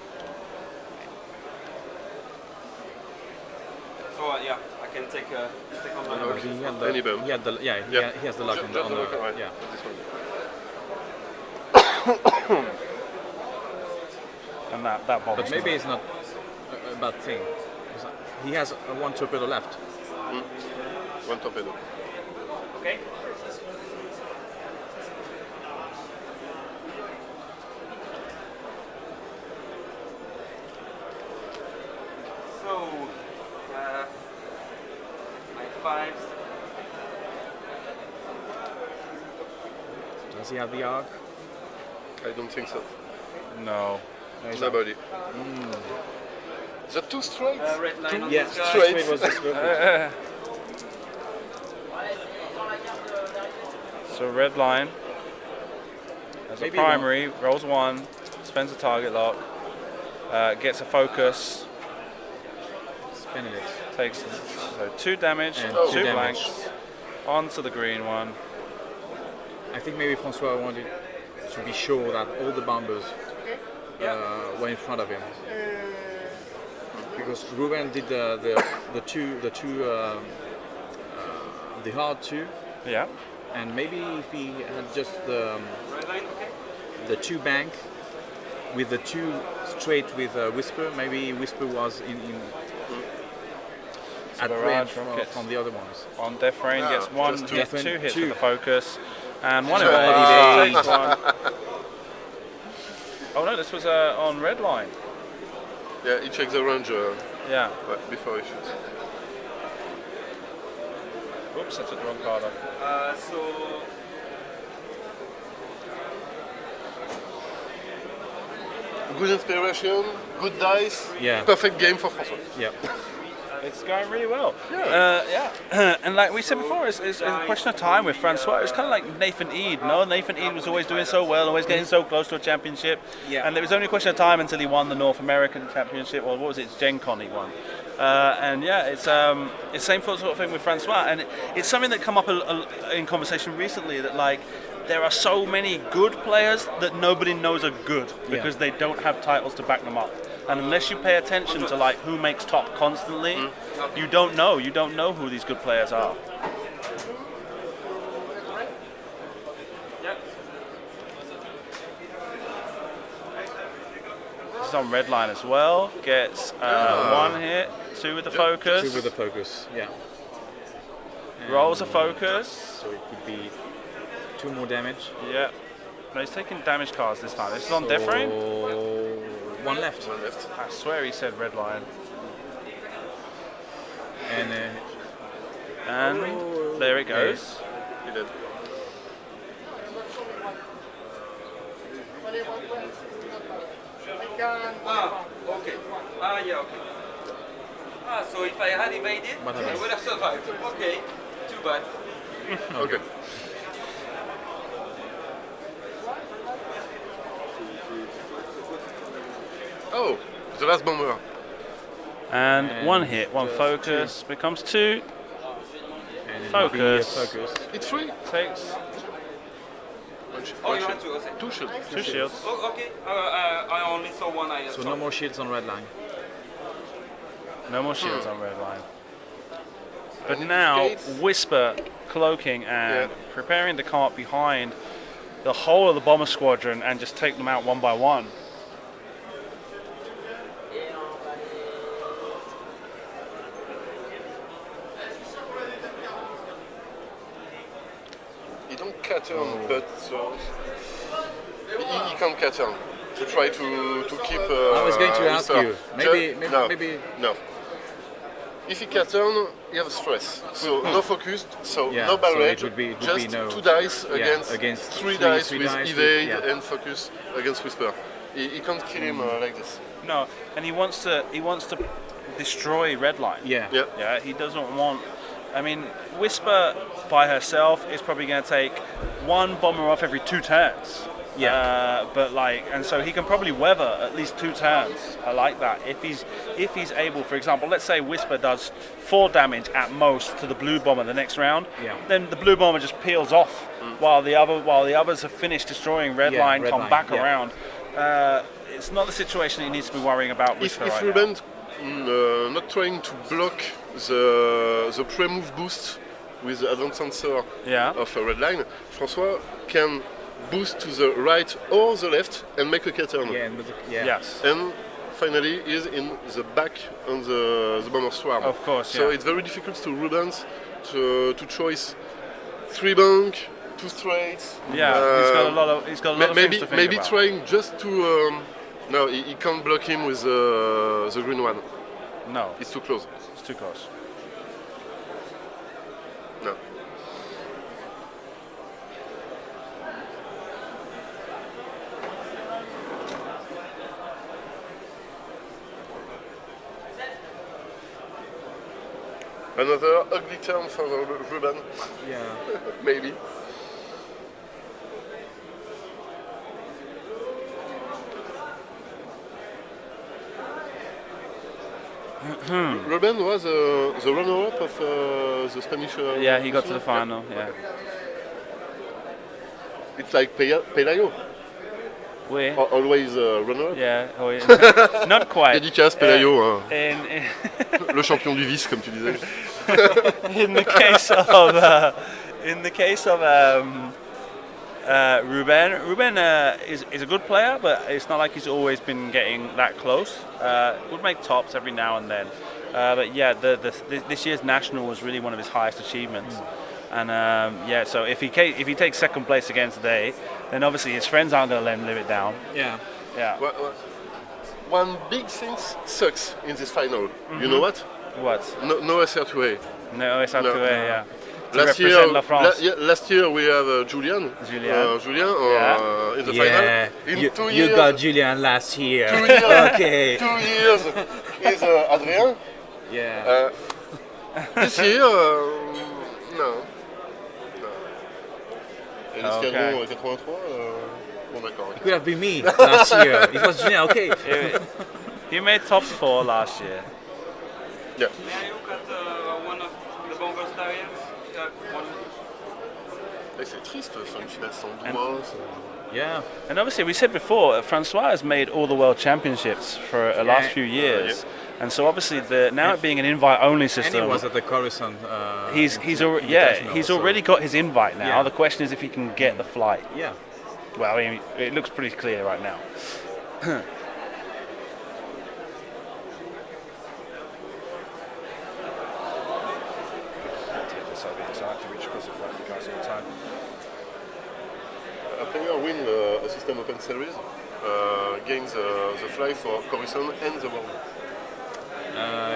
So yeah, I can take on my No, He has the luck on the right. yeah. This one. And that bomb. But maybe it's not a bad thing. He has one torpedo left. One torpedo. Okay. go. My fives. Does he have the arc? I don't think so. No. Nobody. The two straights? Red line on Yeah, this guy. straight. straight was just perfect. So red line as Maybe a primary, rolls one, spends a target lock, gets a focus, Spinning it. takes so 2 damage, And 2 2 damage. blanks, onto the green one. I think maybe François wanted to be sure that all the bombers were in front of him. Because Rubén did the hard 2, Yeah. and maybe if he had just Red line, okay. the 2 bank with the 2 straight with Whisper, maybe Whisper was in at barrage range rockets. from the other ones. On Death Rain Yeah, gets 1 just hit, two. 2 hits Two. with the focus, and 1 Two. evade. Takes 1. Oh no, this was on red line. Yeah, he checks the range Yeah. before he shoots. Oops, I took the wrong card off. So Good inspiration, good dice, Yeah. perfect game for François. Yeah. It's going really well. Yeah. And like we said before, it's a question of time with François. It's kind of like Nathan Eade. No, Nathan Eade was always doing so well, always getting so close to a championship. Yeah. And it was only a question of time until he won the North American Championship, or what was it? It's Gen Con he won. And yeah, it's the same sort of thing with François. And it's something that come up in conversation recently, that like there are so many good players that nobody knows are good because they don't have titles to back them up. And unless you pay attention to like who makes top constantly, you don't know who these good players are. This is on red line as well. Gets 1 hit, 2 with the focus. 2 with the focus, yeah. Rolls a focus. So it could be 2 more damage. Yeah. No, he's taking damage cards this time. This is on Death Rain. 1 left. I swear he said red line. And And there it goes. He did. okay. Yeah, okay. So if I had evaded, What I happened? would have survived. Okay, too bad. Okay. Oh, the last bomber. And 1 hit, 1 focus, becomes 2. and it Focus. would be a focus. It's 3. Takes Oh, you had to, okay. 2 shields. 2 shields. Oh, okay. I only saw one. I So saw. no more shields on red line. No more shields on red line. But And now it gates. Whisper cloaking and Yeah. preparing to come up behind the whole of the bomber squadron and just take them out one by one. He don't cut on, but he can cut on to try to keep. I was going to ask Whisper. you. Maybe, no, maybe. no. If he cuts on, he has stress. So no focus, so Yeah, no so it barrage, would be just no- 2 dice yeah, against 3 three dice with dice with- evade yeah. and focus against Whisper. He can't kill him like this. No, and he wants to destroy red line. Yeah. Yeah. Yeah, he doesn't want. I mean, Whisper by herself is probably going to take 1 bomber off every 2 turns. Yeah. But like, and so he can probably weather at least 2 turns. I like that. If he's able, for example, let's say Whisper does 4 damage at most to the blue bomber the next round. Yeah. Then the blue bomber just peels off while the others have finished destroying red Yeah, line, red come line, back yeah. around. It's not the situation he needs to be worrying about. If Whisper right now. Rubén not trying to block the pre-move boost with the advanced sensor Yeah. of a red line, François can boost to the right or the left and make a K-turn. Yeah. Yeah. Yes. And finally is in the back on the bomber swarm. Of course, So yeah. it's very difficult to Rubén to choose 3 bank, 2 straights. Yeah, he's got a lot of maybe things to think about. trying just to no, he can't block him with the green one. No, It's too close. it's too close. No. Another ugly turn for Rubén. Yeah. Maybe. Rubén was the runner-up of the Spanish. Yeah, he got to the national? final. Yeah. It's like Pelayo, We. always runner-up. Yeah. Not quite. Dédicace Pelayo, hein. In Le champion du vice, comme tu disais. in the case of Rubén is a good player, but it's not like he's always been getting that close. Would make tops every now and then, but yeah, this year's national was really one of his highest achievements. And yeah, so if he takes second place again today, then obviously his friends aren't going to let him live it down. Yeah. Yeah. One big thing sucks in this final. You know what? What? No SR2A. No, it's up to yeah. To Last represent La France. last year we have Julien. Julien. In the final. In 2 years. You got Julian last year. 2 years. Okay. 2 years is Adrien. Yeah. This year, no. Et l'escadron 83, bon d'accord. It could have been me last year. It was Julian, okay. He made top 4 last year. Yeah. May I look at one of the Bongo Stallions? C'est triste, sur une finale sans doigts. Yeah. And obviously, we said before, François has made all the world championships for the last few years, and so obviously now it being an invite-only system. And he was at the Coruscant. He's already got his invite now. Yeah. The question is if he can get the flight. Yeah. Well, I mean, it looks pretty clear right now. A player win a System Open Series gains the fly for Coruscant and the world.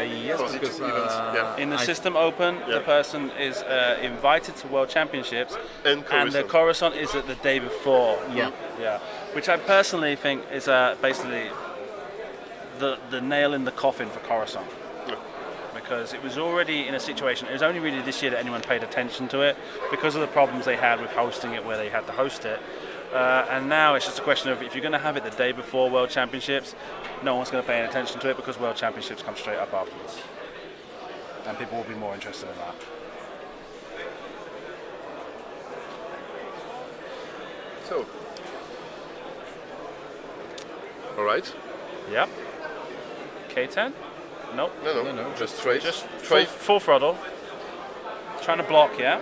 Yes, For the because two events, yeah. In the System Open, Yeah. the person is invited to World Championships, And the Coruscant. Coruscant is at the day before. Yeah. Yeah, which I personally think is basically the nail in the coffin for Coruscant. Yeah. Because it was already in a situation, it was only really this year that anyone paid attention to it because of the problems they had with hosting it where they had to host it. And now it's just a question of if you're going to have it the day before World Championships, no one's going to pay any attention to it because World Championships come straight up afterwards. And people will be more interested in that. So. Alright. Yep. K10? Nope. No, just straight. Just try full throttle. Trying to block, yeah?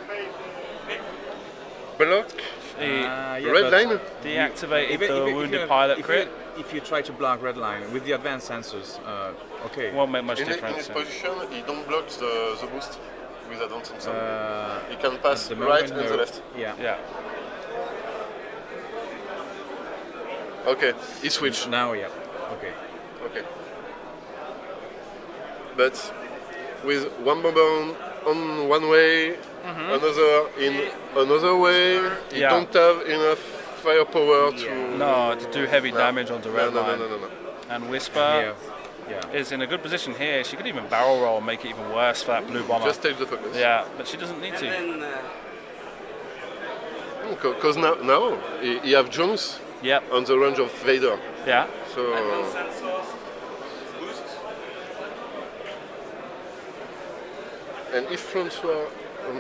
block. Red line? Deactivated the wounded pilot crit. If you try to block red line with the advanced sensors, okay. Won't make much In difference. his yeah. position, he don't block the boost with advanced sensor. He can pass at the the right moment, and the left. Yeah. Yeah. Okay, he switched. Now, yeah. Okay. Okay. But with one bomber on one way, another in another way, he Yeah. don't have enough firepower to... No, to do heavy No. damage onto red line. No. And Whisper Yeah. Yeah. is in a good position here. She could even barrel roll and make it even worse for that blue bomber. Just take the focus. Yeah, but she doesn't need And to. then Because now he have Jones Yep. on the range of Vader. Yeah. So advanced sensors, boost. and if François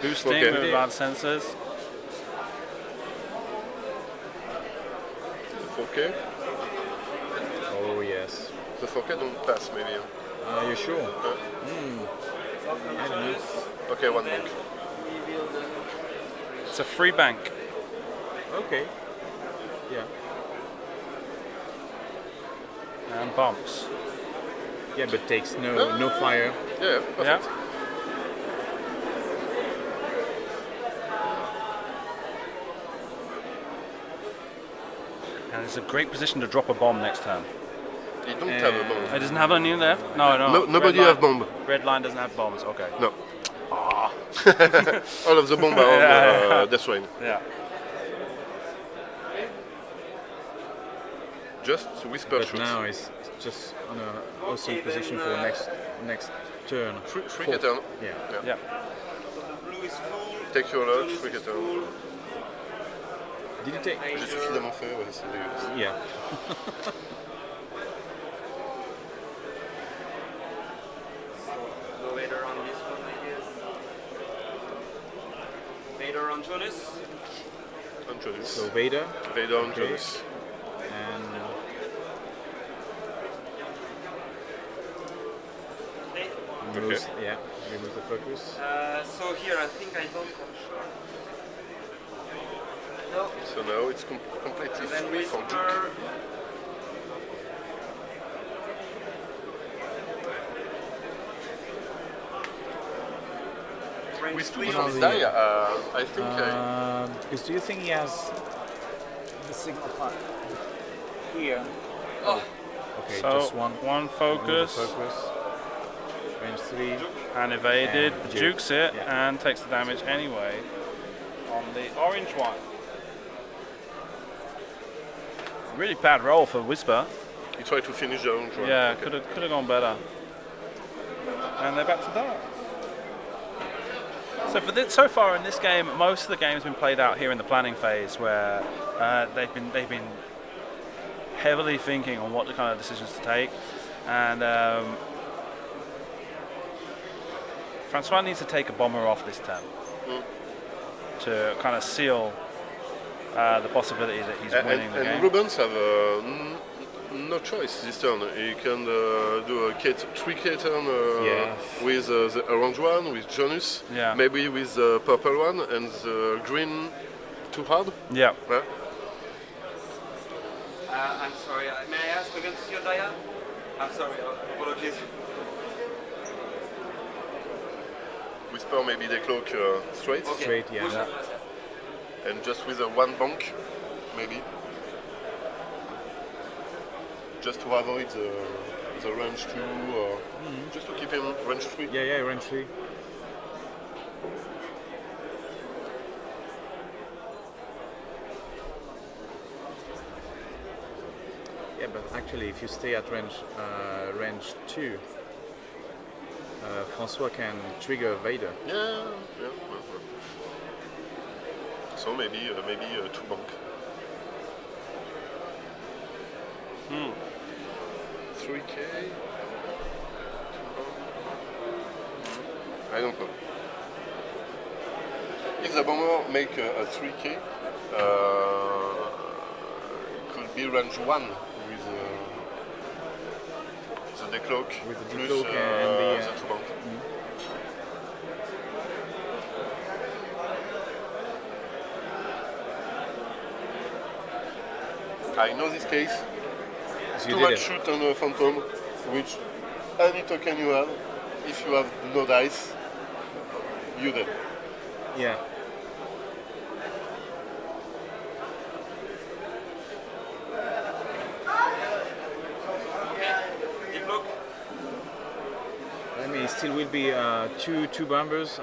Boosting okay. with advanced sensors. The 4K, Oh, yes. the 4K don't pass maybe. Are you sure? Okay, one more. It's a free bank. Okay. Yeah. And bumps. Yeah, but takes no fire. Yeah, perfect. Yeah. And it's a great position to drop a bomb next turn. He don't have a bomb. He doesn't have any left? No. Nobody Red have line- bomb. Red line doesn't have bombs, okay. No. All of the bomb are on Death Rain. Yeah. Just whisper But shoot. now he's just on a awesome position for next turn. Free Fourth. turn. Yeah. Yeah. Blue is full. Take your luck, free turn. Did you take? J'ai suffisamment fait, ouais, c'est... Yeah. Go Vader on this one, I guess. Vader on Jonas. On Jonas. So Vader Vader on Okay. Jonas. and removes, yeah, remove the focus. So here I think I don't have shot. No. So now it's completely Then free for Whisper. Duke. With two on different the- die, I think Because do you think he has the signal part here? Oh. Okay, So just one. one focus Focus. Range 3. and evaded, And jukes it yeah. and takes the damage anyway on the orange one. Really bad roll for Whisper. he tried to finish the orange one. Yeah, Okay. could have gone better. And they're back to dark. So so far in this game, most of the game has been played out here in the planning phase, where they've been heavily thinking on what the kind of decisions to take, and François needs to take a bomber off this turn to kind of seal the possibility that he's winning the game. And Rubens have no choice this turn. He can do a 3K turn with the orange one, with Jonas, Yeah. maybe with the purple one, and the green too hard. Yeah. Yeah. I'm sorry, may I ask again to see your dia? I'm sorry, apologies. Whisper maybe they cloak straight, Okay. Straight, yeah. Push Yeah. it. and just with a one bank, maybe. Just to avoid the range 2, or just to keep him range 3. Yeah, range 3. Yeah, but actually, if you stay at range 2, François can trigger Vader. Yeah. So maybe 2 bank. 3K. I don't know. If the bomber make a 3K, it could be range 1 with the decloak With the plus decloak and the, 2 bank. I know this case. So you Too did much it. shoot on a phantom, which any token you have, if you have no dice, you dead. Yeah. Deep look. I mean, it still will be two bombers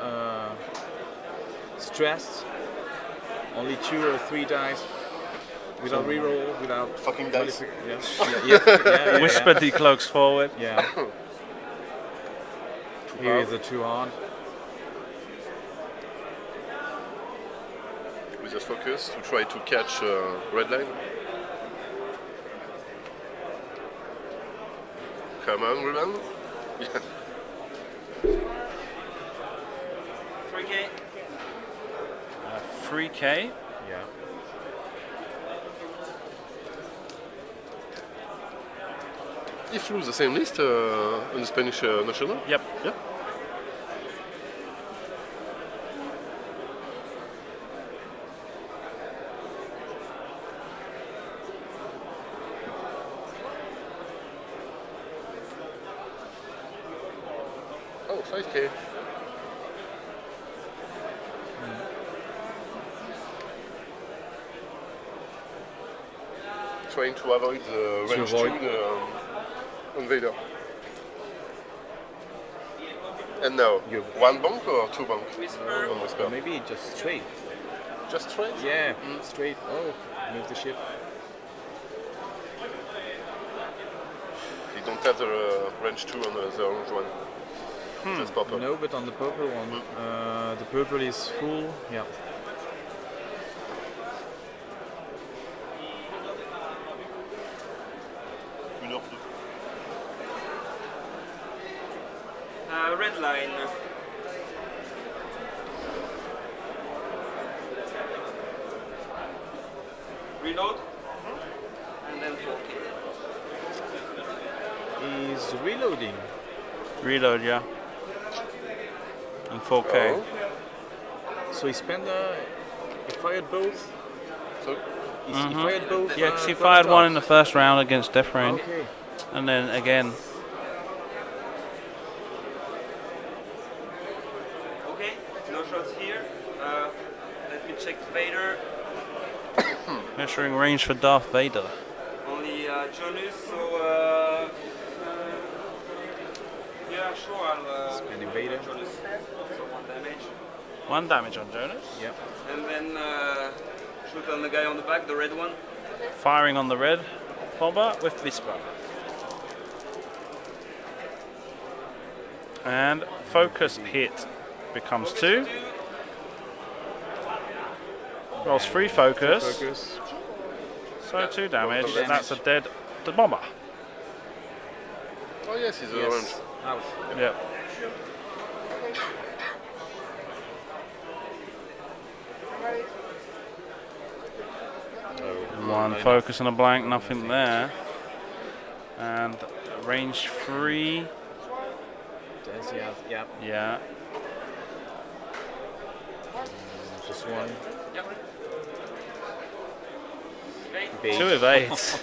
stressed. Only 2 or 3 dice without reroll, without Fucking dice. Yeah. Whisper decloaks forward. Yeah. Here is a 2 hard. With a focus to try to catch red line. Come on, Rubén. Yeah. 3K. 3K. Yeah. He flew the same list on the Spanish national. Yep. Yeah. Oh, 5K. Trying to avoid the range 2. on Vader. And now, You- one bonk or two bonk? Whisper. On Whisper. Or maybe just straight. Just straight? Yeah, straight. Oh, move the ship. You don't have the range 2 on the orange one. Just purple. No, but on the purple one, the purple is full. Yeah. Une heure deux. Red line. Reload. And then 4K. He's reloading. Reload, yeah. In 4K. Oh. So he spent. He fired both. So, He fired both. Yeah, 'cause he first fired one in the shots. first round against Defrain, Okay. and then again. Okay, no shots here. Let me check Vader. Measuring range for Darth Vader. Only Jonas, so yeah, sure, I'll Spending Vader. Jonas. So 1 damage. 1 damage on Jonas. Yeah. And then shoot on the guy on the back, the red one. Firing on the red bomber with Whisper. And focus hit becomes 2. Rolls 3 focus. Focus. So 2 damage. And that's a dead the bomber. oh yes, he's Yes. orange. Out. Yep. One focus and a blank, nothing there. And range 3. That's, yeah. Yeah. Just one. Okay. 2 evades.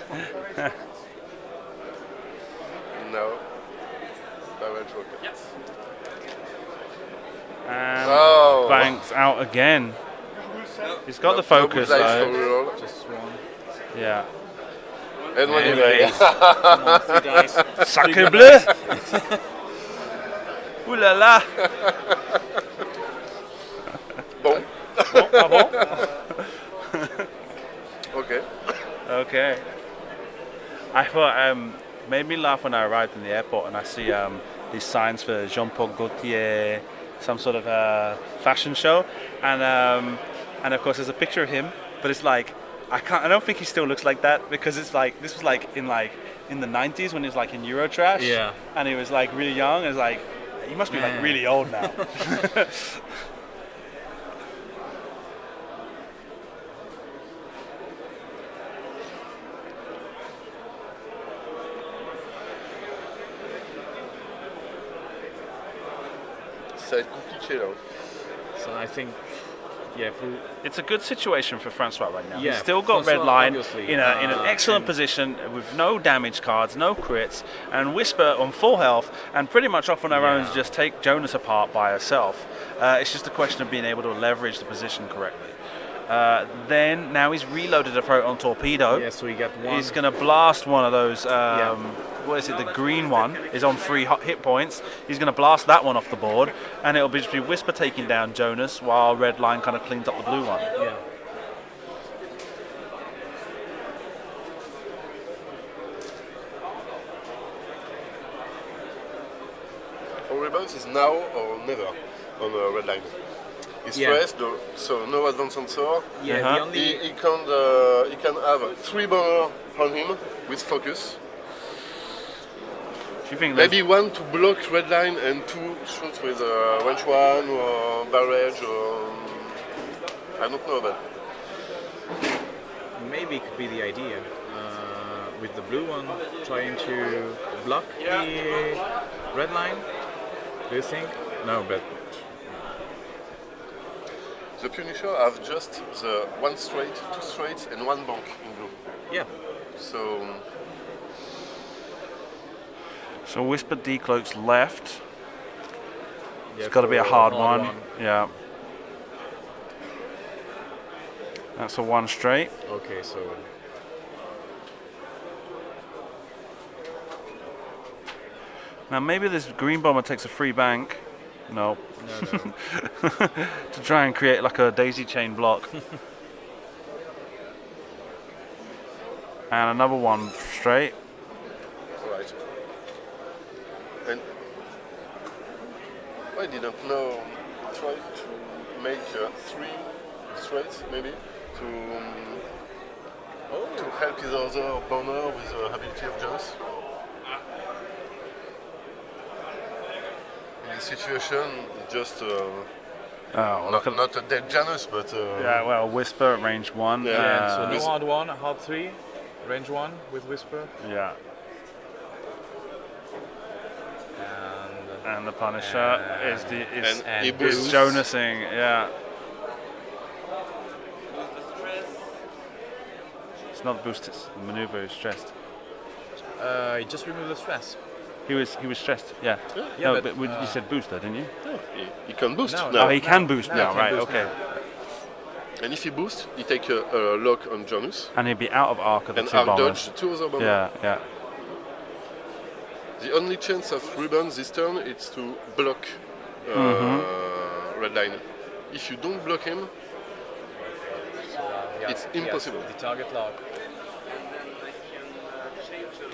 No. Damage rocket. Yes. And Oh. banks out again. He's got the No focus good dice for though. reroll. Just one. Yeah. And one Anyway. evade. Come on, 3 dice. Sacre bleu! Ouh la la! Bon. Oh, ah bon? Okay. Okay. I thought made me laugh when I arrived in the airport and I see these signs for Jean-Paul Gaultier, some sort of fashion show, and of course there's a picture of him, but it's like I don't think he still looks like that because it's like this was like in the 90s when he was like in Eurotrash, Yeah. and he was like really young. And it's like he must be like Man. really old now. Ça va être compliqué là. So I think, yeah, It's a good situation for François right now. Yeah, He's still got red François, line obviously. in an excellent And- position with no damage cards, no crits, and Whisper on full health and pretty much off on her own to just take Jonas apart by herself. It's just a question of being able to leverage the position correctly. Then now he's reloaded a proton torpedo. yeah, so he got one. He's going to blast one of those. What is it? The green one is on 3 hit points. He's going to blast that one off the board, and it'll just be Whisper taking down Jonas while red line kind of cleans up the blue one. Yeah. For rebounds is now or never on the red line. He's Yeah. first, so no advance sensor. Yeah, Uh-huh. the only. He can have 3 bomber on him with focus. Do you think Maybe 1 to block red line and 2 shoot with range 1 or barrage or I don't know that. Maybe it could be the idea. With the blue one trying to block the red line. Do you think? No, but The Punisher have just the 1 straight, 2 straights and 1 bonk in blue. yeah. So So Whisper decloaks left. Yeah, It's got to be a for hard one. Yeah. That's a 1 straight. Okay, so Now maybe this green bomber takes a free bank. No. No. To try and create like a daisy chain block. And another one straight. Right. And I didn't know. Try to make 3 straights maybe to help his other bomber with the ability of Janus. In this situation, just not a dead Janus, but Yeah, well, Whisper at range 1. So no hard 1, hard 3, range 1 with Whisper. Yeah. And the Punisher is Jonasing, yeah. It's not boosted. The maneuver is stressed. He just removed the stress. He was stressed, yeah. Yeah, no, but, you said booster, didn't you? Yeah, he can boost No, now. Oh, he can boost now, he can right? boost Okay. now. And if he boosts, he take a lock on Janus And he'd be out of arc of the and 2 out bombers. dodge 2 other bombers. Yeah. The only chance of Rubén this turn is to block Red Line. If you don't block him, it's impossible. The target lock.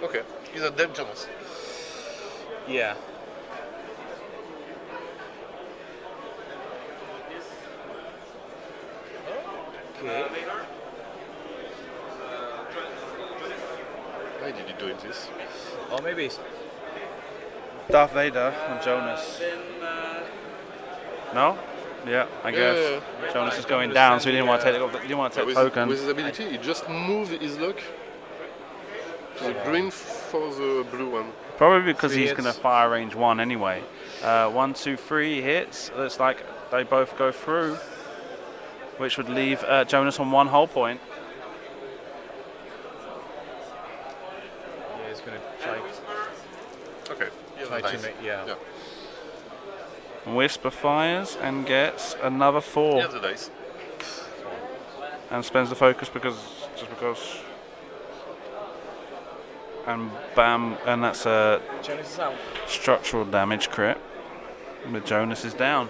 Okay, he's a dead Janus. Yeah. Okay. Why did he do this? Or maybe Darth Vader on Jonas. No? Yeah, I guess. Yeah. Jonas is going down, so he didn't want to take the token. With his ability, he just moved his lock to the green for the blue one. Probably because he's hits. going to fire range 1 anyway. 1, 2, 3 hits. Looks like they both go through, which would leave Jonas on 1 whole point. yeah, he's going to try. Okay. Try to make, yeah. Whisper fires and gets another 4. He has the dice. And spends the focus because. And bam, and that's a Jonas is out. structural damage crit. But Jonas is down.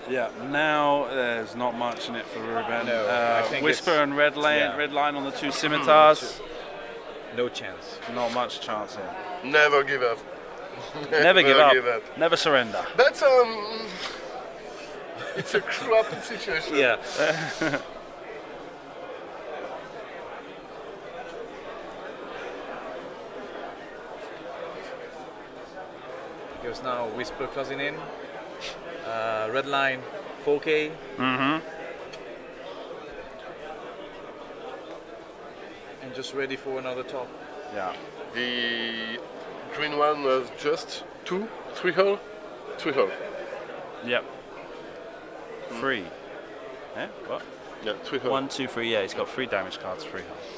Yeah, now there's not much in it for Rubén. No, I think Whisper it's- and red line, yeah. red line on the 2 scimitars. No chance. Not much chance here. Never give up. Never give up. Never surrender. But it's a crappy situation. Yeah. Because now Whisper closing in. Red line 4K. Mm-hmm. And just ready for another top. Yeah. The green one was just 3 hull. Yep. 3. Yeah. What? Yeah, 3 hull. 1, 2, 3. Yeah, he's got 3 damage cards. 3 health.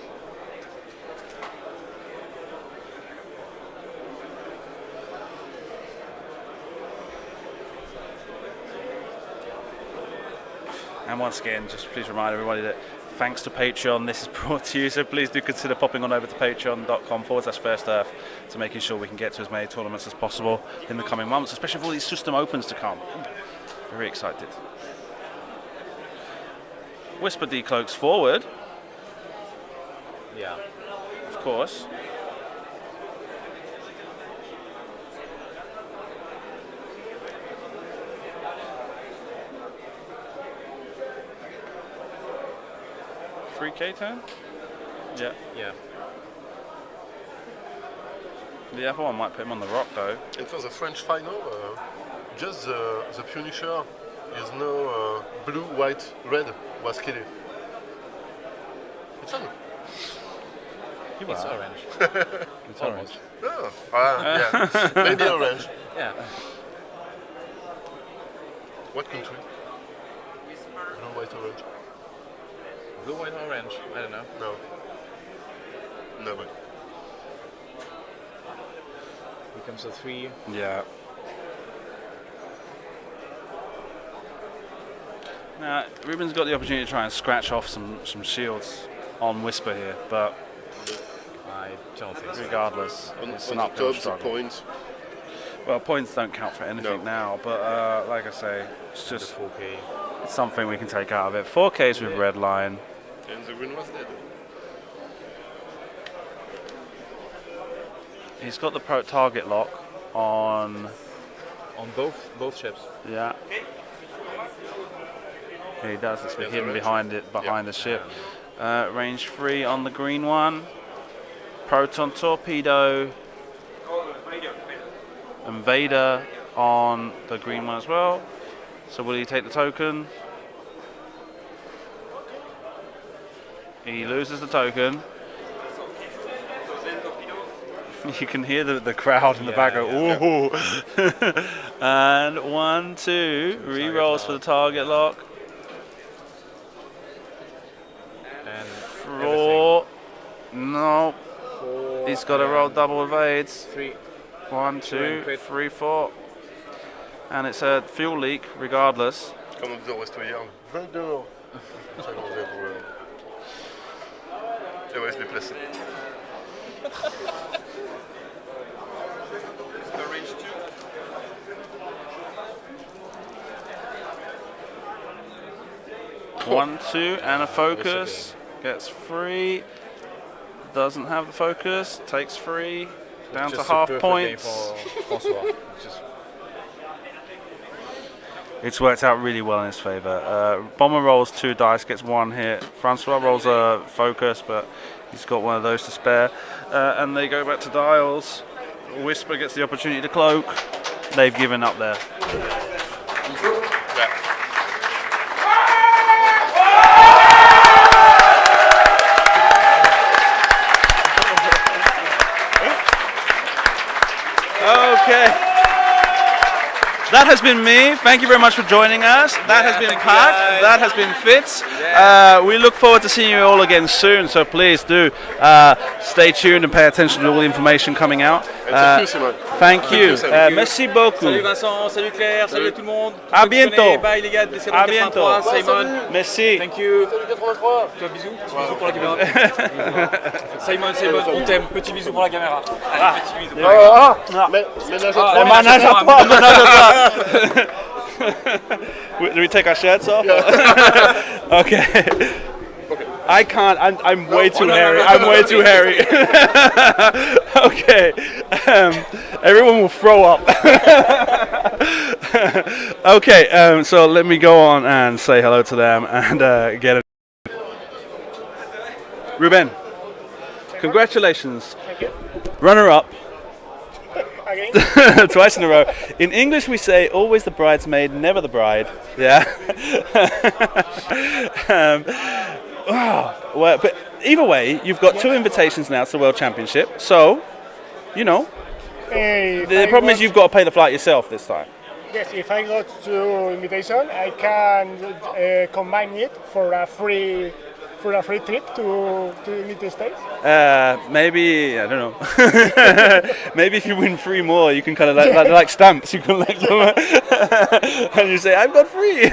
And once again, just please remind everybody that thanks to Patreon, this is brought to you. So please do consider popping on over to patreon.com/First Earth to making sure we can get to as many tournaments as possible in the coming months, especially with all these system opens to come. Very excited. Whisper decloaks forward, Yeah. of course. $3K turn? Yeah. Yeah. The other one might put him on the rock though. And for the French final, just the Punisher is no blue, white, red was killed. It's on. It's orange. It's orange. Oh, yeah. Maybe orange. Yeah. What country? Blue, white, orange. Blue, white, orange. I don't know. No. Nobody. Here comes a 3. Yeah. Now, Ruben's got the opportunity to try and scratch off some shields on Whisper here, but I don't think so. regardless, On it's the an uphill top, the struggle. points. Well, points don't count for anything now, but like I say, it's The just 4K. it's something we can take out of it. 4Ks with red line. And the green was dead. He's got the target lock on. On both ships. Yeah. Yeah, he does. It's hidden behind the ship. Range 3 on the green one. Proton torpedo. And Vader on the green one as well. So will he take the token? He loses the token. You can hear the crowd in the back go, ooh. And 1, 2, re-rolls for the target lock. And 4, no. He's got to roll double evades. 3. 1, 2, 3, 4. And it's a fuel leak regardless. Comme on disait au resto hier, 20 dehors. Ça qu'on faisait pour Et ouais, je l'ai placé. Range 2. 1, 2, and a focus. Gets 3. Doesn't have the focus. Takes 3. Down to Just half a perfect points. game for François. It's worked out really well in his favour. Bomber rolls 2 dice, gets 1 hit. François rolls a focus, but he's got one of those to spare. And they go back to dials. Whisper gets the opportunity to cloak. They've given up there. Okay. That has been me. Thank you very much for joining us. That has been Pat. That has been Fitz. We look forward to seeing you all again soon. So please do stay tuned and pay attention to all the information coming out. Thank you. Merci beaucoup. Salut Vincent, salut Claire, salut tout le monde. À bientôt. Bye les gars, de À bientôt. Simon. Merci. Thank you. Tu as bisous. Bisous pour la caméra. Simon, on t'aime. Petit bisou pour la caméra. Allez, petit bisou pour la caméra. Ménage à toi. Ménage à toi. Do we take our shirts off? Okay. I can't. I'm way too hairy. I'm way too hairy. Okay. Everyone will throw up. Okay. So let me go on and say hello to them and get it. Rubén, congratulations. Thank you. Runner up. Again. Twice in a row. In English we say always the bridesmaid, never the bride. Yeah. Well, but either way, you've got 2 invitations now to the World Championship. So, you know, the problem is you've got to pay the flight yourself this time. Yes, if I got 2 invitation, I can combine it for a free trip to the United States. Maybe, I don't know. Maybe if you win 3 more, you can kind of like stamps. You collect them and you say, "I've got 3."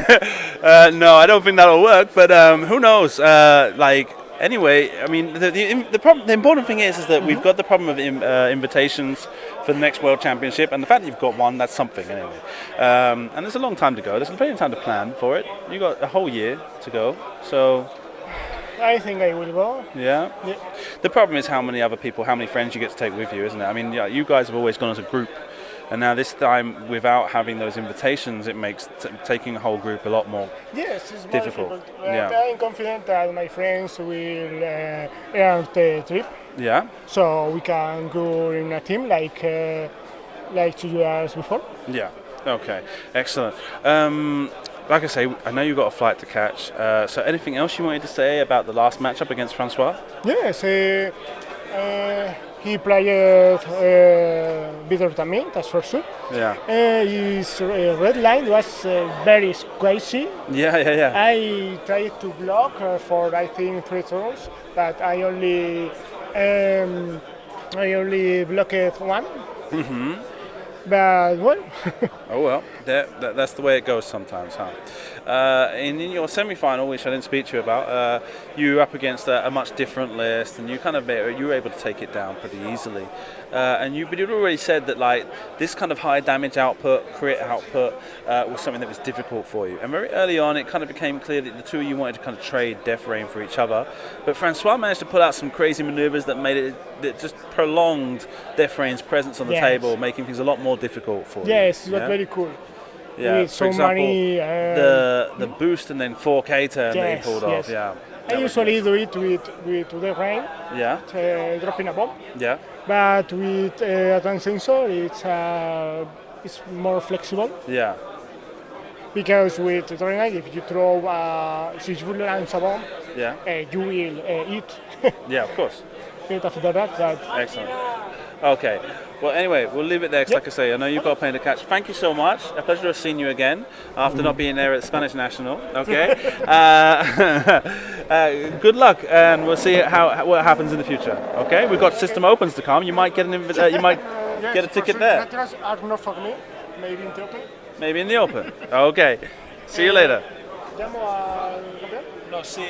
No, I don't think that'll work. But who knows? Anyway, I mean, the important thing is that we've got the problem of invitations for the next World Championship, and the fact that you've got one, that's something anyway. And there's a long time to go. There's plenty of time to plan for it. You've got a whole year to go, so. I think I will go. Yeah? The problem is how many friends you get to take with you, isn't it? I mean, yeah, you guys have always gone as a group, and now this time, without having those invitations, it makes taking a whole group a lot more difficult. Yeah. I'm confident that my friends will earn the trip. Yeah. So we can go in a team like 2 years before. Yeah. Okay. Excellent. Like I say, I know you've got a flight to catch. So anything else you wanted to say about the last matchup against François? Yes, he played better than me, that's for sure. Yeah. His red line was very squishy. Yeah. I tried to block for I think 3 turns, but I only blocked 1. Mm-hmm. But well. Oh well, that's the way it goes sometimes, huh? in your semi-final, which I didn't speak to you about, you were up against a much different list, and you were able to take it down pretty easily. But you'd already said that like this kind of high damage output, crit output, was something that was difficult for you. And very early on, it kind of became clear that the two of you wanted to kind of trade Death Rain for each other. But François managed to pull out some crazy maneuvers that made it, that just prolonged Death Rain's presence on the table, making things a lot more difficult for you. Yes, it was very cool. Yeah, With for so example, many, the boost and then 4K turn that he pulled off. Yeah, I usually do it with the rain, dropping a bomb. Yeah. But with advanced sensor, it's more flexible. Yeah. Because with the rain, if you throw, if you launch a bomb, you will eat. Yeah, of course. But after that, excellent. Okay. Well, anyway, we'll leave it there. 'Cause like I say, I know you've got a plane to catch. Thank you so much. A pleasure to have seen you again after not being there at Spanish National. Okay. Good luck, and we'll see what happens in the future. Okay. We've got System Opens to come. You might get get a ticket there. are not for me. Maybe in the open. Maybe in the open. Okay. See you later. Llamo al campeón. No, sí,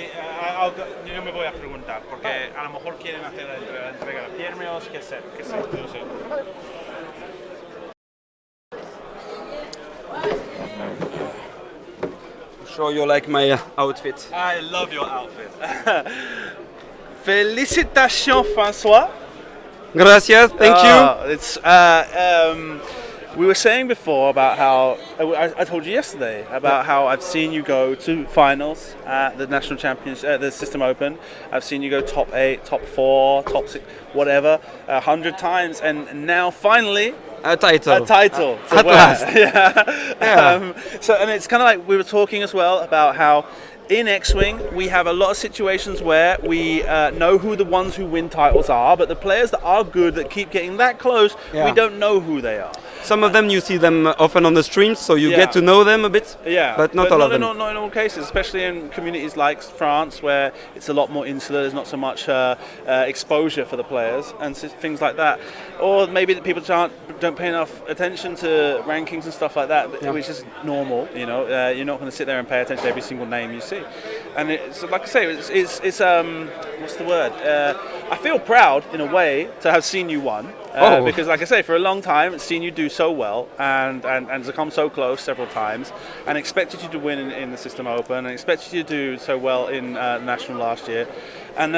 yo me voy a preguntar, porque a lo mejor quieren hacer la entrega de premios, qué sé, no sé. Sure you like my outfit. I love your outfit. Félicitations, François. Gracias, thank you. It's we were saying before about how I told you yesterday about how I've seen you go to finals at the national championship, the System Open. I've seen you go top 8, top 4, top 6, whatever, 100 times, and now finally a title. A title. At last. Yeah. So, and it's kind of like we were talking as well about how in X-Wing we have a lot of situations where we know who the ones who win titles are, but the players that are good, that keep getting that close, we don't know who they are. Some of them you see them often on the streams, so you get to know them a bit, but not all of them. Not in all cases, especially in communities like France, where it's a lot more insular, there's not so much exposure for the players, and things like that. Or maybe that people don't pay enough attention to rankings and stuff like that, which is normal, you know. You're not going to sit there and pay attention to every single name you see. And it's like I say, it's what's the word? I feel proud in a way to have seen you won. Because, like I say, for a long time, I've seen you do so well and to come so close several times, and expected you to win in the System Open, and expected you to do so well in National last year. And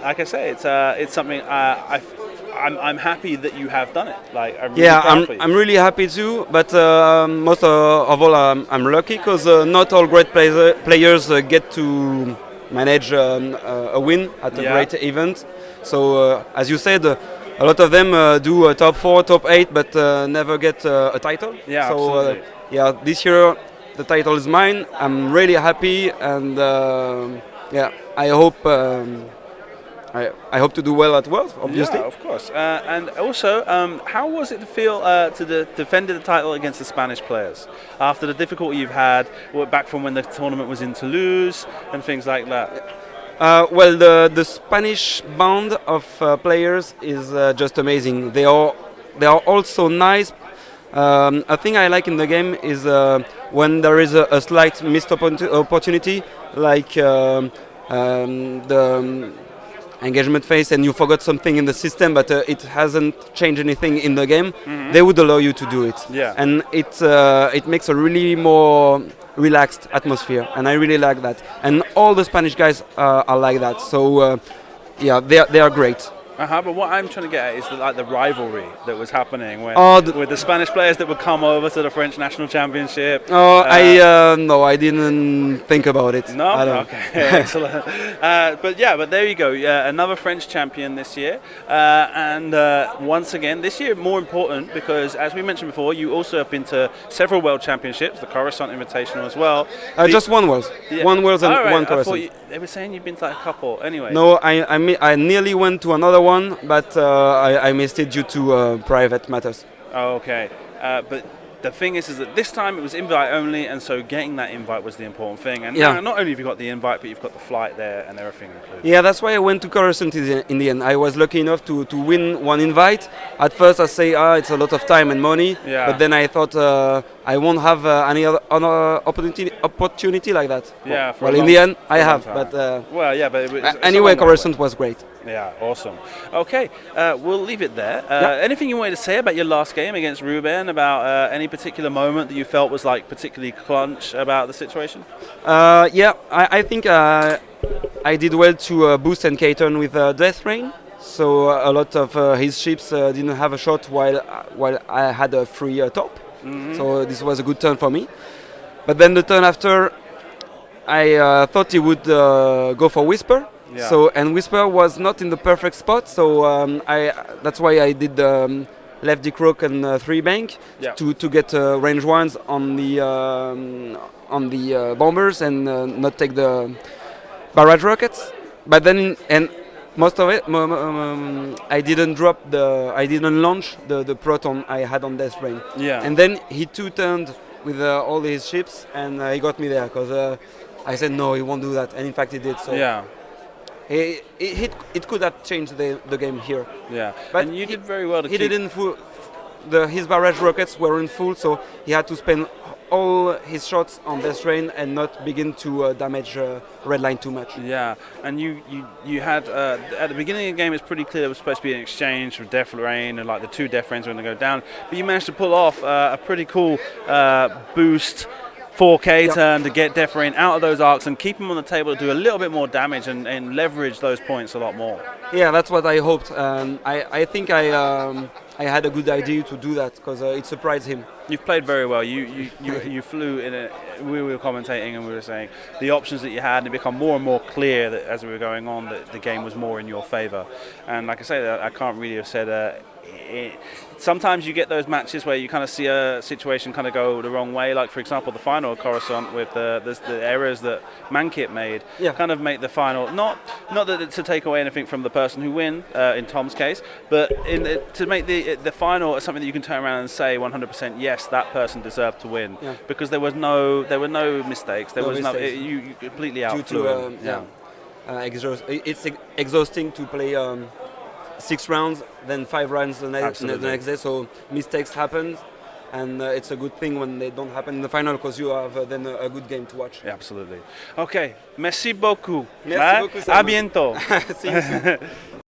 like I say, it's something I'm happy that you have done it. Like, I'm really proud for you. I'm really happy too. But most of all, I'm lucky because not all great players get to manage a win at a great event. So, as you said. A lot of them do a top 4, top 8, but never get a title. Yeah, so this year the title is mine. I'm really happy, and I hope I hope to do well at Worlds, obviously. Yeah, of course. And also, how was it to feel to defend the title against the Spanish players after the difficulty you've had back from when the tournament was in Toulouse and things like that? Well, the Spanish band of players is just amazing. They are all so nice. A thing I like in the game is when there is a slight missed opportunity, like the engagement phase, and you forgot something in the system, but it hasn't changed anything in the game. Mm-hmm. They would allow you to do it, and it makes a really more relaxed atmosphere, and I really like that. And all the Spanish guys are like that. So they are great. But what I'm trying to get at is the rivalry that was happening with the Spanish players that would come over to the French national championship. I didn't think about it. No, okay, excellent. But there you go. Another French champion this year, and once again this year more important because, as we mentioned before, you also have been to several World Championships, the Coruscant Invitational as well. Just one World, one World and one Coruscant. They were saying you've been to a couple. Anyway. No, I nearly went to another one, but I missed it due to private matters. Okay, but the thing is that this time it was invite only, and so getting that invite was the important thing. And not only have you got the invite, but you've got the flight there and everything included. Yeah, that's why I went to Coruscant in the end. I was lucky enough to win one invite. At first I say, it's a lot of time and money, but then I thought I won't have any other opportunity like that. Yeah. Well, in the end, I have, but well, yeah, but anyway, Coruscant was great. Yeah, awesome. Okay, we'll leave it there. Anything you wanted to say about your last game against Rubén? About any particular moment that you felt was like particularly clutch about the situation? I think I did well to boost and Caton with Death Rain. So a lot of his ships didn't have a shot while I had a free top. So this was a good turn for me. But then the turn after, I thought he would go for Whisper. Yeah. So and Whisper was not in the perfect spot. So that's why I did left the crook and 3 bank to get range ones on the bombers and not take the barrage rockets. But then most of it, I didn't launch the proton I had on Death Rain. Yeah. And then he 2-turned with all his ships, and he got me there because I said no, he won't do that, and in fact he did. So yeah. It could have changed the game here. Yeah. But and you did very well to he keep. didn't his barrage rockets weren't full, so he had to spend all his shots on Death Rain and not begin to damage Red Line too much. Yeah, and you had at the beginning of the game it's pretty clear it was supposed to be an exchange for Death Rain and like the 2 Death Rains were going to go down, but you managed to pull off a pretty cool boost 4K turn to get Death Rain out of those arcs and keep him on the table to do a little bit more damage and leverage those points a lot more. Yeah, that's what I hoped. I think I had a good idea to do that because it surprised him. You've played very well. You flew in a. We were commentating and we were saying the options that you had, and it become more and more clear that as we were going on that the game was more in your favour. And like I say, I can't really have said. Sometimes you get those matches where you kind of see a situation kind of go the wrong way. Like for example, the final of Coruscant with the errors that Mankit made, kind of make the final not that to take away anything from the person who win in Tom's case, but to make the final something that you can turn around and say 100% yes, that person deserved to win because there were no mistakes. You completely outflew him. It's exhausting to play 6 rounds, then 5 rounds the next day. So mistakes happen, and it's a good thing when they don't happen in the final because you have then a good game to watch. Absolutely. Okay, merci beaucoup. Merci beaucoup. À bientôt. See you soon.